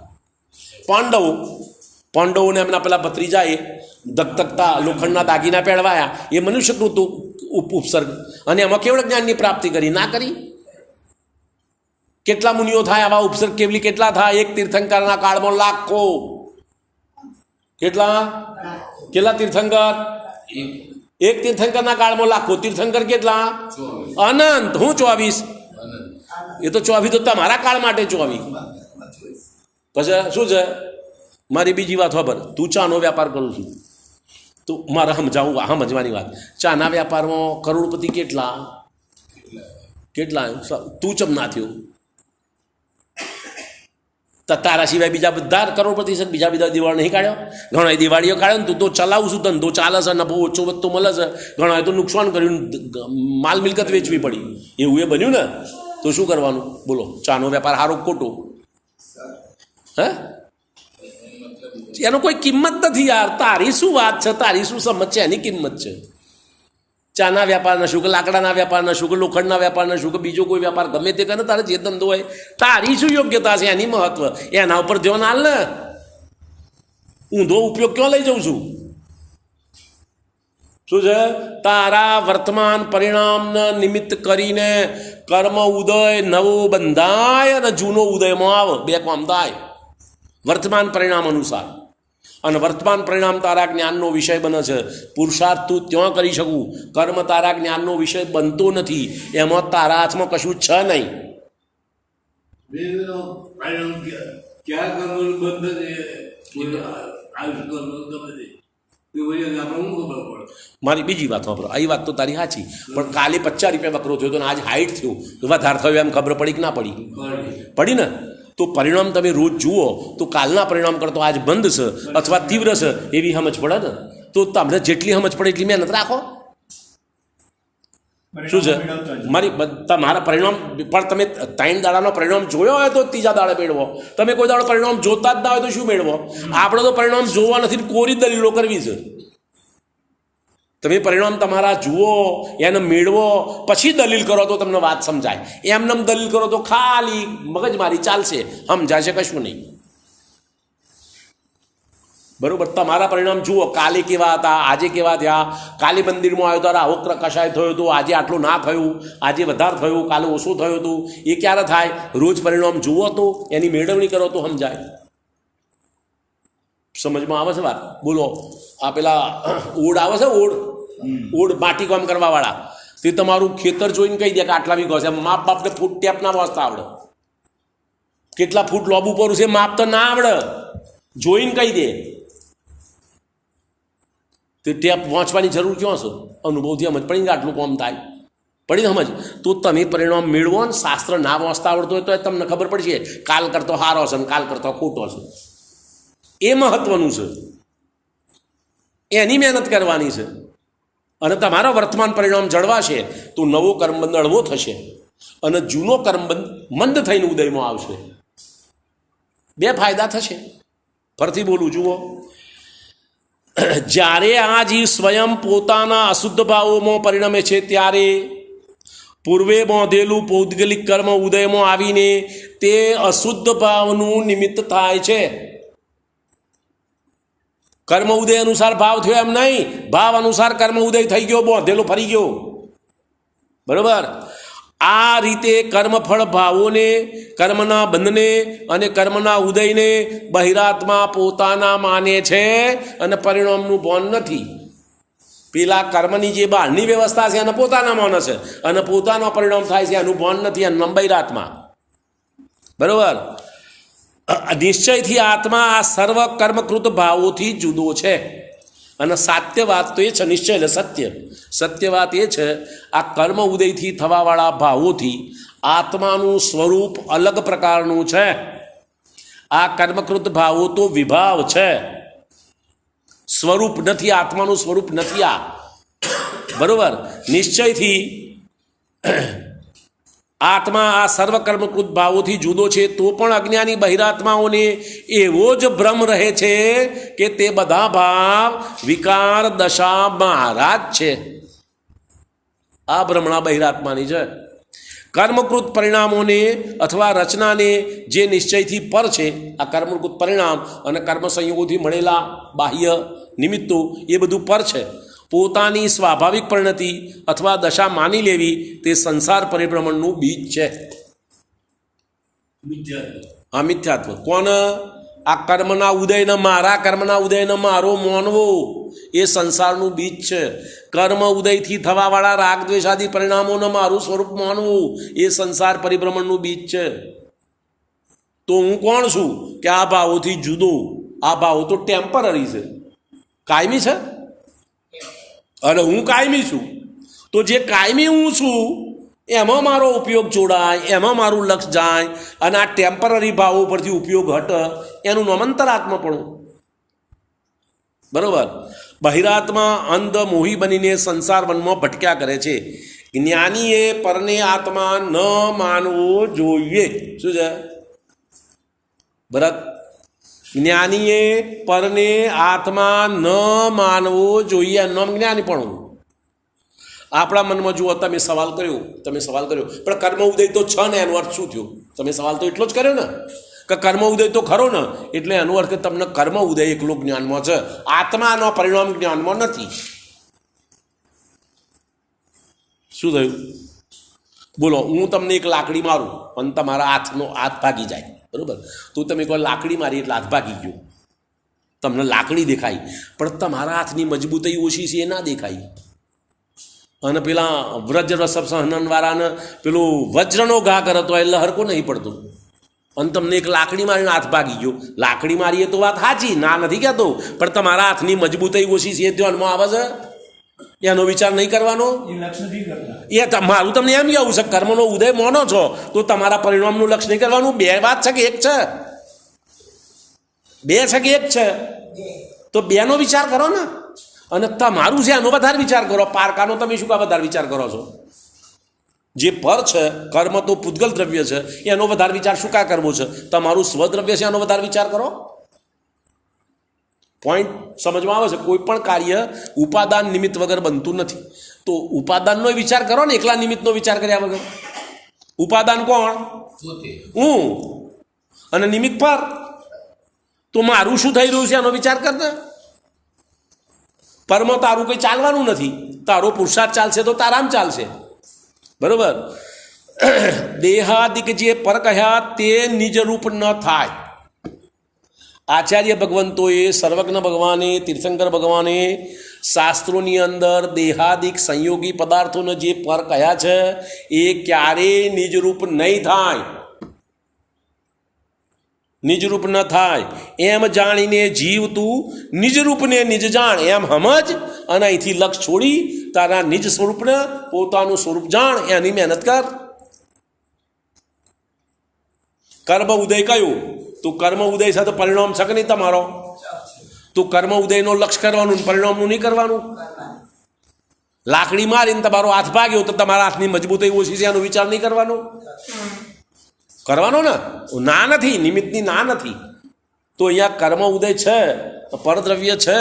પાંડવોને એમના પેલા ભત્રીજાએ ધગધગતા લોખંડના દાગીના પહેરવાયા, એ મનુષ્યકૃત ઉપસર્ગ, અને એમાં કેવળ જ્ઞાનની પ્રાપ્તિ કરી. ના કરી? કેટલા મુનિઓ થાય આવા ઉપસર્ગ કેવલી? કેટલા થાય? એક તીર્થંકરના કાળમાં લાખો. કેટલા તીર્થંકર? એક તીર્થંકરના કાળમાં લાખો. તીર્થંકર કેટલા? અનંત. હું 24. એ તો 24 તો તમારા કાળ માટે 24. પછી શું છે? મારી બીજી વાત ખબર. તું ચાનો વેપાર કરું છું, તો મારે સમજવાની વાત. ચાના વેપારમાં કરોડપતિ કેટલા તું ચમ ના થયો? તારા સિવાય બીજા બધા કરોડપતિ છે, બીજા દિવાળી નહીં કાઢ્યો? ઘણા દિવાળીઓ કાઢ્યો ને તું તો ચલાવું છું, ધંધો ચાલે છે, નફો ઓછો વધતો મળે છે, ઘણા તો નુકસાન કર્યું, માલ મિલકત વેચવી પડી. એવું એ બન્યું ને, તો શું કરવાનું બોલો? ચાનો વેપાર સારો ખોટો? હે? એનો કોઈ કિંમત નથી યાર. તારી શું વાત છે? તારી શું સમજ છે? એની કિંમત છે. ચાના વેપારના શું, કે લાકડાના વેપારના શું, કે લોખંડના વેપારના શું, કે બીજો કોઈ વેપાર ગમે તે કરે, તારે જે ધંધો હોય, તારી શું યોગ્યતા છે એની મહત્વ, એના ઉપર ધ્યાન હાલ ને. ઊંધો ઉપયોગ ક્યાં લઈ જાઉં છું? શું છે? તારા વર્તમાન પરિણામને નિમિત્ત કરીને કર્મ ઉદય નવો બંધાય અને જૂનો ઉદયમાં આવે, બે કામ થાય વર્તમાન પરિણામ અનુસાર. અને વર્તમાન પરિણામ તારા જ્ઞાનનો વિષય બને છે. પુરુષાર્થ તું ત્યાં કરી શકું, કર્મ તારા જ્ઞાનનો વિષય બનતો નથી, એમાં તારા હાથમાં કશું છે નહીં. ક્યાં કરવાનું બંધ મારી બીજી વાત વાપરો, આ વાત તો તારી સાચી, પણ કાલે 50 રૂપિયા બકરો થયો તો આજ 60 થયો તો વધારે થયો એમ ખબર પડી કે ના પડી? પડી ને. તો પરિણામ તમે રોજ જુઓ તો કાલના પરિણામ કરતો આજ બંધ છે અથવા તીવ્ર છે એવી સમજ પડે ને. તો તમને જેટલી સમજ પડે એટલી મહેનત રાખો. શું છે મારી તમારા પરિણામ? પણ તમે 3 દાડાનો પરિણામ જોયો હોય તો 3જા દાડે મેળવો. તમે કોઈ દાડો પરિણામ જોતા જ ના હોય તો શું મેળવો? આપણે તો પરિણામ જોવા નથી, કોરી દલીલો કરવી છે. તમે પરિણામ તમારા જુઓ, એને મેળવો, પછી દલીલ કરો તો તમને વાત સમજાય. એમને દલીલ કરો તો ખાલી મગજમારી ચાલશે, સમજાશે કશું નહીં. બરોબર? તમારા પરિણામ જુઓ, કાલે કેવા હતા, આજે કેવા થયા. કાલે મંદિરમાં આવ્યો ત્યારે આવો કશાય થયો હતો, આજે આટલું ના થયું, આજે વધારે થયું, કાલે ઓછું થયું હતું. એ ક્યારે થાય? રોજ પરિણામ જુઓ તો એની મેળવણી કરો તો સમજાય. સમજમાં આવે છે વાત? બોલો. આ પેલા ઓડ આવે છે, ઓડ માટી કામ કરવા વાળા, તે તમારું ખેતર જોઈને કહી દે કે આટલા વીઘો છે. માપ બાપને ફૂટ ટેપ ના વાંચતા આવડે, કેટલા ફૂટ લોબુ પર છે માપ તો ના આવડે, જોઈને કહી દે. તે ટેપ વાંચવાની જરૂર ક્યાં છે? અનુભવથી સમજ પડી ને આટલું કામ થાય. પડી ને સમજ? તો તમે પરિણામ મેળવો ને શાસ્ત્ર ના વાંચતા આવડતું હોય તો તમને ખબર પડશે કાલ કરતો સારો છે ને કાલ કરતો ખોટો છે. એ મહત્વનું છે, એની મહેનત કરવાની છે. અને તમારા વર્તમાન પરિણામ જળવાશે તો નવો કર્મબંધ અળવો થશે અને જૂનો કર્મબંધ મંદ થઈને ઉદયમાં આવશે. 2 ફાયદા થશે. ફરીથી બોલું, જુઓ. જ્યારે આ જીવ સ્વયં પોતાના અશુદ્ધ ભાવોમાં પરિણમે છે ત્યારે પૂર્વે બાંધેલું પૌદ્ગલિક કર્મ ઉદયમાં આવીને તે અશુદ્ધ ભાવનું નિમિત્ત થાય છે. કર્મ ઉદય અનુસાર ભાવ થયો એમ નહીં, ભાવ અનુસાર કર્મ ઉદય થઈ ગયો, બાંધેલો ફરી ગયો. બરોબર? આ રીતે કર્મફળ ભાવોને, કર્મના બંધને અને કર્મના ઉદયને બહિરાત્મા પોતાના માને છે અને પરિણામનું ભાન નથી. પેલા કર્મની જે બહારની વ્યવસ્થા છે એને પોતાના માને છે અને પોતાનો પરિણામ થાય છે એનું ભાન નથી, એનું નામ બહિરાત્મા. બરોબર? નિશ્ચયથી આત્મા આ સર્વ કર્મકૃત ભાવોથી જુદો છે. અને સાત્ય વાત તો એ છે, નિશ્ચય એટલે સત્ય વાત એ છે, આ કર્મ ઉદયથી થવાવાળા ભાવોથી આત્માનું સ્વરૂપ અલગ પ્રકારનું છે. આ કર્મકૃત ભાવો તો વિભાવ છે, સ્વરૂપ નથી. આત્માનું સ્વરૂપ નથી આ. બરોબર? નિશ્ચયથી આત્મા આ સર્વકર્મકૃત ભાવોથી જુદો છે તો પણ અજ્ઞાની બહિરાત્માઓને એવો જ ભ્રમ રહે છે કે તે બધા ભાવ વિકાર દશા મહારાજ છે. આ ભ્રમણા બહિરાત્માની છે. કર્મકૃત પરિણામોને અથવા રચનાને જે નિશ્ચયથી પર છે, આ કર્મકૃત પરિણામ અને કર્મ સંયોગોથી મળેલા બાહ્ય નિમિત્તો એ બધું પર છે. પોતાની સ્વાભાવિક પરિણતિ અથવા દશા માની લેવી તે સંસાર પરિભ્રમણનું બીજ છે. આ મિથ્યાત્વ. કોણ? આ કર્મના ઉદયને મારા, કર્મના ઉદયને મારો માનવો એ સંસારનું બીજ છે. કર્મ ઉદયથી થવાવાળા રાગ દ્વેષાદી પરિણામોને મારું સ્વરૂપ માનવું એ સંસાર પરિભ્રમણનું બીજ છે. તો હું કોણ છું કે આ ભાવોથી જુદો? આ ભાવો તો ટેમ્પરરી છે, કાયમી છે. અને હું કાયમી છું. તો જે કાયમી હું છું એમાં મારો ઉપયોગ જોડાય, એમાં મારું લક્ષ જાય અને આ ટેમ્પરરી ભાવો પરથી ઉપયોગ હટે, એનું નામ અંતરાત્માપણું. બરોબર? બહિરાત્મા અંધ મોહી બનીને સંસાર વનમાં ભટક્યા કરે છે. જ્ઞાનીએ પરને આત્મા ન માનવો જોઈએ. શું છે ભરત? જ્ઞાનીએ પરને આત્મા ન માનવો જોઈએ. નામ જ્ઞાનીપણું. આપણા મનમાં જુઓ, તમે સવાલ કર્યો પણ કર્મ ઉદય તો છે ને, એનો અર્થ શું થયો? તમે સવાલ તો એટલો જ કર્યો ને કે કર્મ ઉદય તો ખરો ને, એટલે એનો અર્થ કે તમને કર્મ ઉદય એકલો જ્ઞાનમાં છે, આત્માનો પરિણામ જ્ઞાનમાં નથી. શું થયું? બોલો, હું તમને એક લાકડી મારું અને તમારા હાથ ભાગી જાય, બરાબર? તો તમે કોઈ લાકડી મારી એટલે હાથ ભાગી ગયો, તમને લાકડી દેખાય, પણ તમારા હાથની મજબૂતાઈ ઓછી છે એ ના દેખાય. અને પેલા વ્રજ સહનનવાળાને પેલું વજ્રનો ઘા કરતો એટલે હરકો નહીં પડતો, અને તમને એક લાકડી મારીને હાથ ભાગી ગયો. લાકડી મારીએ તો વાત સાચી, ના નથી કહેતો, પણ તમારા હાથની મજબૂતાઈ ઓછી છે એ ધ્યાનમાં આવે છે, એનો વિચાર નહીં કરવાનો. એ લક્ષ નથી કરતા. એ મારું તમને એમ કહેવું છે, કર્મનો ઉદય માનો છો તો તમારા પરિણામનું લક્ષ્ય નહીં કરવાનું. બે વાત છે કે એક છે? બે છે કે એક છે? તો બેનો વિચાર કરો ને. અને તમારું છે એનો વધારે વિચાર કરો. પારકાનો તમે શું કા વધારે વિચાર કરો છો? જે પર છે, કર્મ તો પૂતગલ દ્રવ્ય છે, એનો વધારે વિચાર શું કા કરવો છે? તમારું સ્વદ્રવ્ય છે એનો વધારે વિચાર કરો. પોઈન્ટ સમજમાં આવે છે? કોઈ પણ કાર્ય ઉપાદાન નિમિત્ત વગર બનતું નથી. તો ઉપાદાનનો વિચાર કરો ને, એકલા નિમિત્તનો વિચાર કર્યા વગર. ઉપાદાન કોણ? હું. અને નિમિત્ત પર. તો મારું શું થઈ રહ્યું છે એનો વિચાર કરતા. પરમાં તારું કંઈ ચાલવાનું નથી, તારો પુરુષાર્થ ચાલશે તો તારામ ચાલશે, બરોબર? દેહાદિક જે પર કહ્યા તે નિજરૂપ ન થાય. આચાર્ય ભગવંતોએ, સર્વજ્ઞ ભગવાને, તીર્થંકર ભગવાને શાસ્ત્રોની અંદર દેહાદિક સંયોગી પદાર્થોને જે પર કહ્યા છે એ ક્યારેય નિજરૂપ નહીં થાય. નિજરૂપ ન થાય એમ જાણીને જીવ તું નિજરૂપને નિજ જાણ એમ સમજ, અને અહીંથી લક્ષ છોડી તારા નિજ સ્વરૂપને, પોતાનું સ્વરૂપ જાણ, એની મહેનત કર. કર્મ ઉદય કયું? તો કર્મ ઉદય સાથે પરિણામ છે કે નહીં તમારો? તો કર્મ ઉદયનો લક્ષ કરવાનું, પરિણામનું નહીં કરવાનું. લાકડી મારીને તમારો હાથ ભાગ્યો તો તમારા હાથની મજબૂતાઈ ઓછી છે એનો વિચાર નહીં કરવાનો. કરવાનો ને? ના નથી, નિમિત્તની ના નથી. તો અહીંયા કર્મ ઉદય છે, પરદ્રવ્ય છે,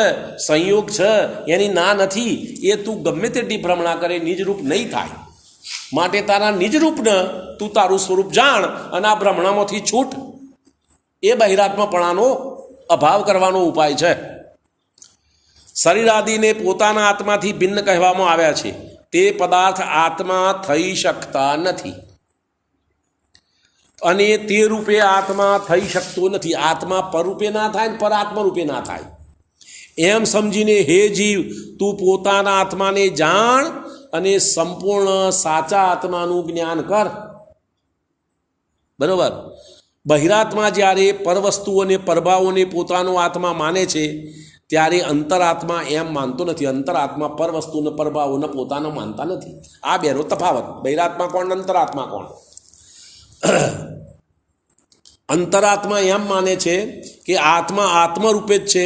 સંયોગ છે, એની ના નથી. એ તું ગમે તેટલી ભ્રમણા કરે નિજરૂપ નહીં થાય. માટે તારા નિજરૂપને તું તારું સ્વરૂપ જાણ, અને આ ભ્રમણામાંથી છૂટ. એ બહિરાત્માપણાનો અભાવ કરવાનો ઉપાય છે. શરીર આદિને પોતાના આત્માથી ભિન્ન કહેવામાં આવ્યા છે. તે પદાર્થ આત્મા થઈ શકતા નથી, અને તે રૂપે આત્મા થઈ શકતો નથી. આત્મા પરરૂપે ના થાય ને પર આત્મરૂપે ના થાય. એમ સમજીને હે જીવ, તું પોતાના આત્માને જાણ અને સંપૂર્ણ સાચા આત્માનું જ્ઞાન કર, બરોબર? બહિરાત્મા જ્યારે પરવસ્તુઓને, પરભાવોને પોતાનો આત્મા માને છે ત્યારે અંતરાત્મા એમ માનતો નથી. અંતરાત્મા પરવસ્તુને, પરભાવોને પોતાનો માનતા નથી. આ બેનો તફાવત. બહિરાત્મા કોણ, અંતરાત્મા કોણ? અંતરાત્મા એમ માને છે કે આત્મા આત્મરૂપે જ છે.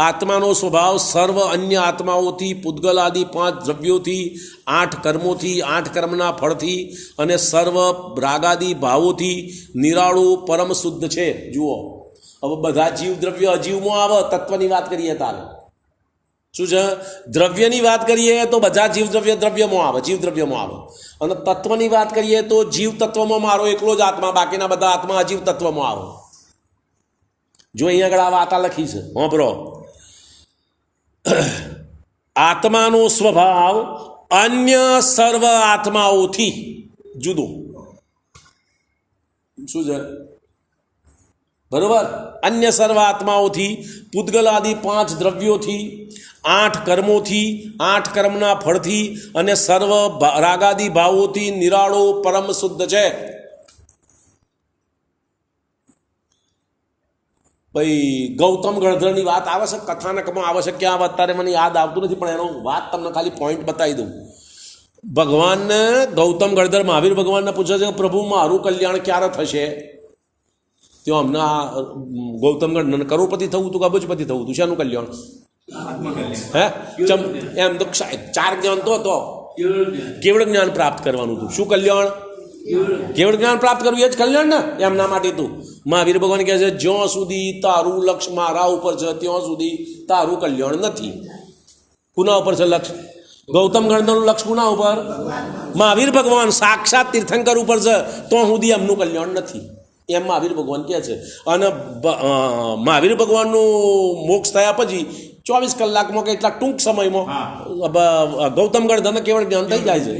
આત્માનો સ્વભાવ સર્વ અન્ય આત્માઓથી, પૂતગલ આદિ 5 દ્રવ્યોથી, 8 કર્મોથી, 8 કર્મના ફળથી અને સર્વ રાગાદિ ભાવોથી નિરાળું પરમ શુદ્ધ છે. જુઓ, હવે બધા જીવ દ્રવ્ય અજીવમાં આવે. તત્વની વાત કરીએ તારે શું છે? દ્રવ્યની વાત કરીએ તો બધા જીવ દ્રવ્ય દ્રવ્યમાં આવે, જીવ દ્રવ્યમાં આવે. અને તત્વની વાત કરીએ તો જીવ તત્વમાં મારો એકલો જ આત્મા, બાકીના બધા આત્મા અજીવ તત્વમાં આવે. જો અહીંયા આગળ આ વાતા લખી છે, હોંભરો. આત્માનો સ્વભાવ અન્ય સર્વ આત્માઓથી જુદો. શું છે? બરોબર? અન્ય સર્વ આત્માઓથી, પૂતગલ આદિ 5 દ્રવ્યોથી, 8 કર્મોથી, 8 કર્મના ફળથી અને સર્વ રાગાદિ ભાવોથી નિરાળો પરમ શુદ્ધ છે. ભાઈ ગૌતમ ગણધરની વાત આવે છે, કથાનકમાં આવે છે, ક્યાં અત્યારે મને યાદ આવતું નથી, પણ એનો વાત તમને ખાલી પોઈન્ટ બતાવી દઉં. ભગવાનને ગૌતમ ગણધર મહાવીર ભગવાનને પૂછે છે, પ્રભુ મારું કલ્યાણ ક્યારે થશે? ત્યાં હમણાં ગૌતમ ગણધર કરોડપતિ થવું હતું, અબજપતિ થવું હતું, શાનું કલ્યાણ? હે એમ તો 4 જ્ઞાન તો હતો. કેવળ જ્ઞાન પ્રાપ્ત કરવાનું હતું. શું કલ્યાણ? કેવળ જ્ઞાન પ્રાપ્ત કરવું એ જ કલ્યાણ ને. એમના માટે તું મહાવીર ભગવાન કહે છે, જ્યાં સુધી તારું લક્ષ્ય મારા ઉપર છે ત્યાં સુધી તારું કલ્યાણ નથી. કુના ઉપર છે લક્ષ્ય? ગૌતમ ગણધરનું લક્ષ્ય કુના ઉપર? મહાવીર ભગવાન સાક્ષાત તીર્થંકર ઉપર છે, તો સુધી એમનું કલ્યાણ નથી, એમ મહાવીર ભગવાન કહે છે. અને મહાવીર ભગવાનનું મોક્ષ થયા પછી 24 કલાકમાં કે એટલા ટૂંક સમયમાં ગૌતમ ગણધરને કેવળ જ્ઞાન થઈ જાય છે.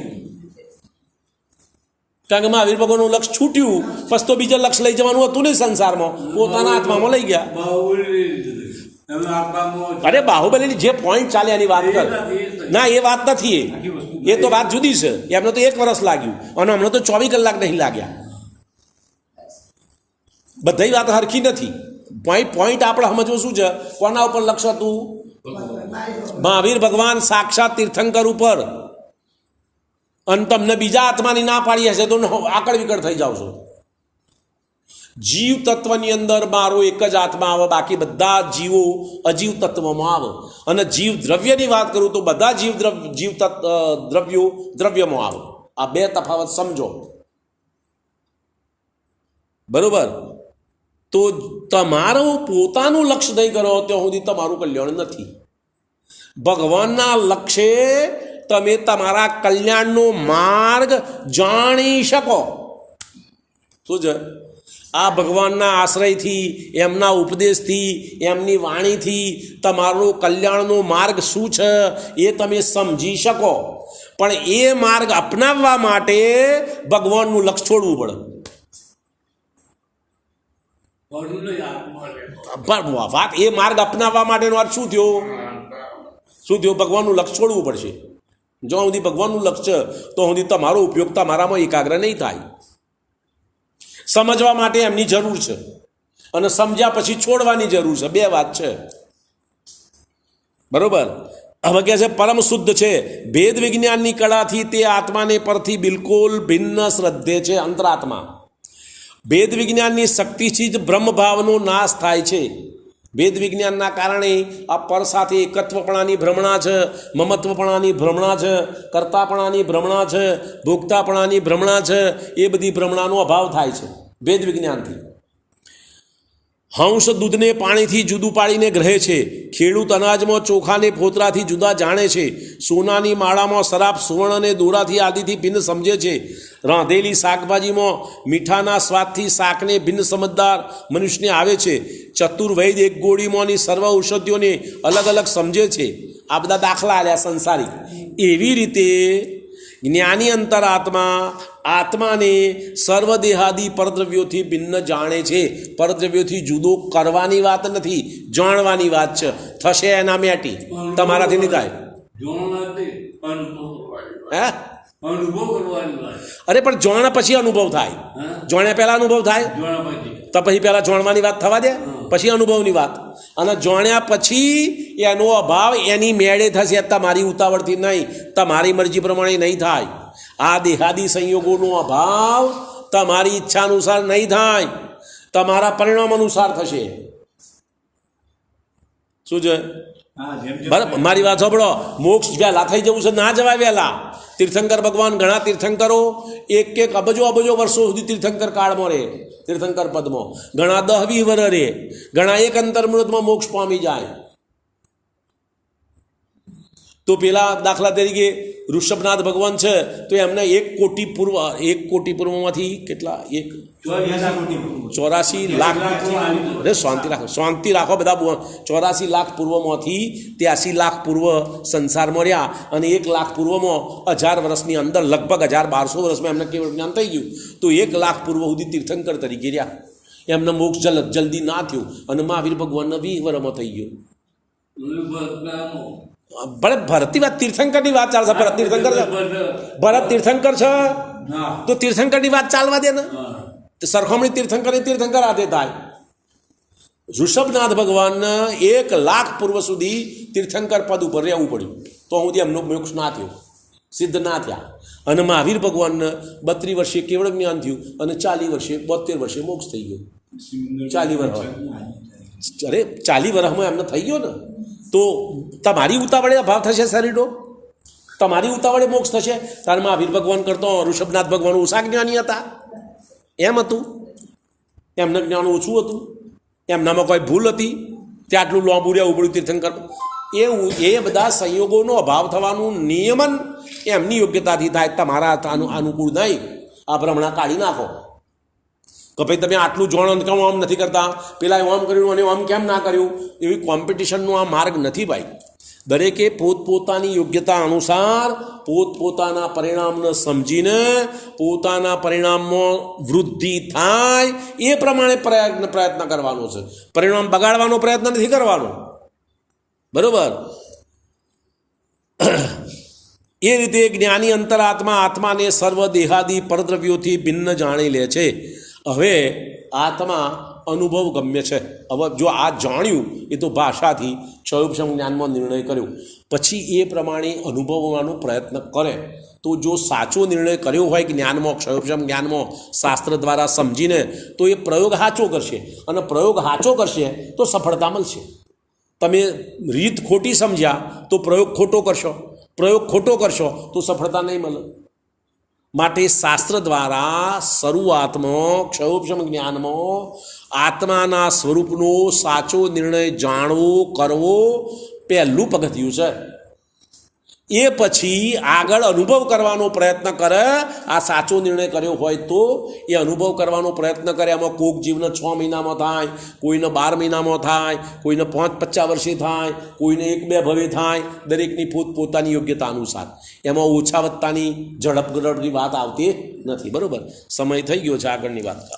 કારણ કે મહાવીર ભગવાનનું લક્ષ છૂટ્યું પછી તો બીજા લક્ષ લઈ જવાનું હતું નહીં સંસારમાં, પોતાના આત્મામાં લઈ ગયા. અરે બાહુબલીની જે પોઈન્ટ ચાલે એની વાત કર. ના એ વાત નથી, એ તો વાત જુદી છે. એમને તો 1 વર્ષ લાગ્યું અને અમને તો 24 કલાક નહીં લાગ્યા. બધી વાત હરખી નથી. પોઈન્ટ આપણે સમજવું શું છે, કોના ઉપર લક્ષ હતું? મહાવીર ભગવાન સાક્ષાત તીર્થંકર ઉપર. અને તમને બીજા આત્માની ના પાડી હશે તો આકળ વિકળ થઈ જાવ છો. જીવ તત્વની અંદર મારો એક જ આત્મા આવે, બાકી બધા જીવો અજીવ તત્વમાં આવે. અને જીવ દ્રવ્યની વાત કરું તો બધા દ્રવ્યો દ્રવ્યમાં આવે. આ 2 તફાવત સમજો, બરોબર? તો તમારું પોતાનું લક્ષ્ય નહીં કરો ત્યાં સુધી તમારું કલ્યાણ નથી. ભગવાનના લક્ષ્ય તમે તમારા કલ્યાણનો માર્ગ જાણી શકો. શું છે? આ ભગવાનના આશ્રયથી, એમના ઉપદેશથી, એમની વાણીથી તમારો કલ્યાણનો માર્ગ શું છે એ તમે સમજી શકો. પણ એ માર્ગ અપનાવવા માટે ભગવાનનું લક્ષ્ય છોડવું પડે. વાત એ માર્ગ અપનાવવા માટેનો અર્થ શું થયો? ભગવાનનું લક્ષ્ય છોડવું પડશે. જો સુધી ભગવાનનું લક્ષ્ય તો સુધી તમારો ઉપયોગ તમારામાં એકાગ્ર નહીં થાય. સમજવા માટે એમની જરૂર છે અને સમજ્યા પછી છોડવાની જરૂર છે. 2 વાત છે, બરોબર? હવે કહે છે પરમ શુદ્ધ છે, ભેદ વિજ્ઞાનની કળાથી તે આત્માને પરથી બિલકુલ ભિન્ન શ્રદ્ધે છે. અંતરાત્મા ભેદ વિજ્ઞાનની શક્તિથી જ બ્રહ્મભાવનો નાશ થાય છે. ભેદ વિજ્ઞાનના કારણે આ પર સાથે એકત્વપણાની ભ્રમણા છે, મમત્વપણાની ભ્રમણા છે, કર્તાપણાની ભ્રમણા છે, ભોગતાપણાની ભ્રમણા છે. એ બધી ભ્રમણાનો અભાવ થાય છે ભેદ વિજ્ઞાનથી. હંસ દૂધને પાણીથી જુદું પાડીને ગ્રહે છે. ખેડૂત અનાજમાં ચોખાને ફોતરાથી જુદા જાણે છે. સોનાની માળામાં શરાબ સુવર્ણ અને દોરાથી આદિથી ભિન્ન સમજે છે. રાંધેલી શાકભાજીમાં મીઠાના સ્વાદથી શાકને ભિન્ન સમજદાર મનુષ્યને આવે છે. ચતુર્વૈદ એક ગોળીમાંની સર્વ ઔષધિઓને અલગ અલગ સમજે છે. આ બધા દાખલા આલ્યા સંસારિક. એવી રીતે જ્ઞાની અંતરાત્મા આત્માને સર્વદેહાદી પરદ્રવ્યોથી ભિન્ન જાણે છે. પરદ્રવ્યોથી જુદો કરવાની વાત નથી, જાણવાની વાત છે. થશે એના મેટી, તમારાથી નહીં થાય. હે? અરે પણ જાણ પછી અનુભવ થાય. જાણ્યા પહેલા અનુભવ થાય તો પછી પહેલા જાણવાની વાત થવા દે, પછી અનુભવની વાત. અને જાણ્યા પછી એનો અભાવ એની મેળે થશે. તમારી ઉતાવળથી નહીં, તમારી મરજી પ્રમાણે નહીં થાય. આ દેહાદી સંયોગોનો અભાવ તમારી ઈચ્છા અનુસાર નહીં થાય, તમારા પરિણામ અનુસાર થશે. શું છે? બરાબર? મારી વાત સાંભળો. મોક્ષ વહેલા થઈ જવું છે, ના જવાય વહેલા. તીર્થંકર ભગવાન ઘણા તીર્થંકરો 1 અબજો વર્ષો સુધી તીર્થંકર કાળમાં રહે, તીર્થંકર પદમાં. ઘણા 10-20 વર્ષ રહે, ઘણા 1 અંતર્મૃતમાં મોક્ષ પામી જાય. તો પેલા દાખલા તરીકે ઋષભનાથ ભગવાન છે તો એમને 1 કોટી પૂર્વમાંથી કેટલા 84 લાખ. અરે શાંતિ રાખો બધા. 84 લાખ પૂર્વમાંથી 83 લાખ પૂર્વ સંસારમાં રહ્યા અને 1 લાખ પૂર્વમાં 1000 વર્ષની અંદર લગભગ 1200 વર્ષમાં એમને કેવળ જ્ઞાન થઈ ગયું. તો 1 લાખ પૂર્વ સુધી તીર્થંકર તરીકે રહ્યા. એમને મોક્ષ જલ્દી ના થયું અને મહાવીર ભગવાનના 20 વર્ષમાં થઈ ગયો. ભલે ભરતી વાત તીર્થંકરની વાત ચાલશે. ભરત તીર્થંકર છે તો તીર્થંકરની વાત ચાલવા દે ને. સરખામણી તીર્થંકર હાથે થાય. ઋષભનાથ ભગવાનને 1 લાખ પૂર્વ સુધી તીર્થંકર પદ ઉપર રહેવું પડ્યું તો સુધી એમનો મોક્ષ ના થયો, સિદ્ધ ના થયા. અને મહાવીર ભગવાનને 32 વર્ષે કેવળ જ્ઞાન થયું અને 72 વર્ષે મોક્ષ થઈ ગયો. 40 વર્ષ, અરે 40 વર્ષમાં એમને થઈ ગયો ને. તો તમારી ઉતાવળે અભાવ થશે શરીરનો, તમારી ઉતાવળે મોક્ષ થશે. તાર મહાવીર ભગવાન કરતો ઋષભનાથ ભગવાન ઓછા જ્ઞાની હતા એમ હતું? એમને જ્ઞાન ઓછું હતું? એમનામાં કોઈ ભૂલ હતી? ત્યાં આટલું લાંબુ રહેવું પડ્યું તીર્થંકર? એ બધા સંયોગોનો અભાવ થવાનું નિયમન એમની યોગ્યતાથી થાય, તમારા અનુકૂળ નહીં. આ ભ્રમણા કાઢી નાખો કે ભાઈ તમે આટલું જાણો કેમ આમ નથી કરતા, પેલા આમ કર્યું અને આમ કેમ ના કર્યું. એવી કોમ્પિટિશનનો આ માર્ગ નથી ભાઈ. દરેકે પોતપોતાની યોગ્યતા અનુસાર પોતપોતાના પરિણામને સમજીને પોતાના પરિણામમાં વૃદ્ધિ થાય એ પ્રમાણે પ્રયત્ન કરવાનો છે. પરિણામ બગાડવાનો પ્રયત્ન નથી કરવાનો. બરોબર. એ રીતે જ્ઞાની અંતરાત્મા આત્માને સર્વ દેહાદી પરદ્રવ્યોથી ભિન્ન જાણી લે છે. હવે આત્મા અનુભવ ગમ્ય છે. હવે જો આ જાણ્યું એ તો ભાષાથી ક્ષયોપશમ જ્ઞાનમાં નિર્ણય કર્યો, પછી એ પ્રમાણે અનુભવવાનો પ્રયત્ન કરે તો જો સાચો નિર્ણય કર્યો હોય જ્ઞાનમાં, ક્ષયોપશમ જ્ઞાનમાં શાસ્ત્ર દ્વારા સમજીને, તો એ પ્રયોગ સાચો કરશે, અને પ્રયોગ સાચો કરશે તો સફળતા મળશે. તમે રીત ખોટી સમજ્યા તો પ્રયોગ ખોટો કરશો, પ્રયોગ ખોટો કરશો તો સફળતા નહીં મળે. માટે શાસ્ત્ર દ્વારા શરૂઆતમાં ક્ષયોપશમ જ્ઞાનમાં આત્માના સ્વરૂપનો સાચો નિર્ણય જાણવો, કરવો પહેલું પગથિયું છે. એ પછી આગળ અનુભવ કરવાનો પ્રયત્ન કરે. આ સાચો નિર્ણય કર્યો હોય તો એ અનુભવ કરવાનો પ્રયત્ન કરે. એમાં કોઈક જીવને 6 મહિનામાં થાય, કોઈને 12 મહિનામાં થાય, કોઈને 5-50 વર્ષે થાય, કોઈને 1-2 ભવે થાય. દરેકની પોતપોતાની યોગ્યતા અનુસાર. એમાં ઓછા વત્તાની ઝડપ ગડપની વાત આવતી નથી. બરાબર. સમય થઈ ગયો છે, આગળની વાત કરો.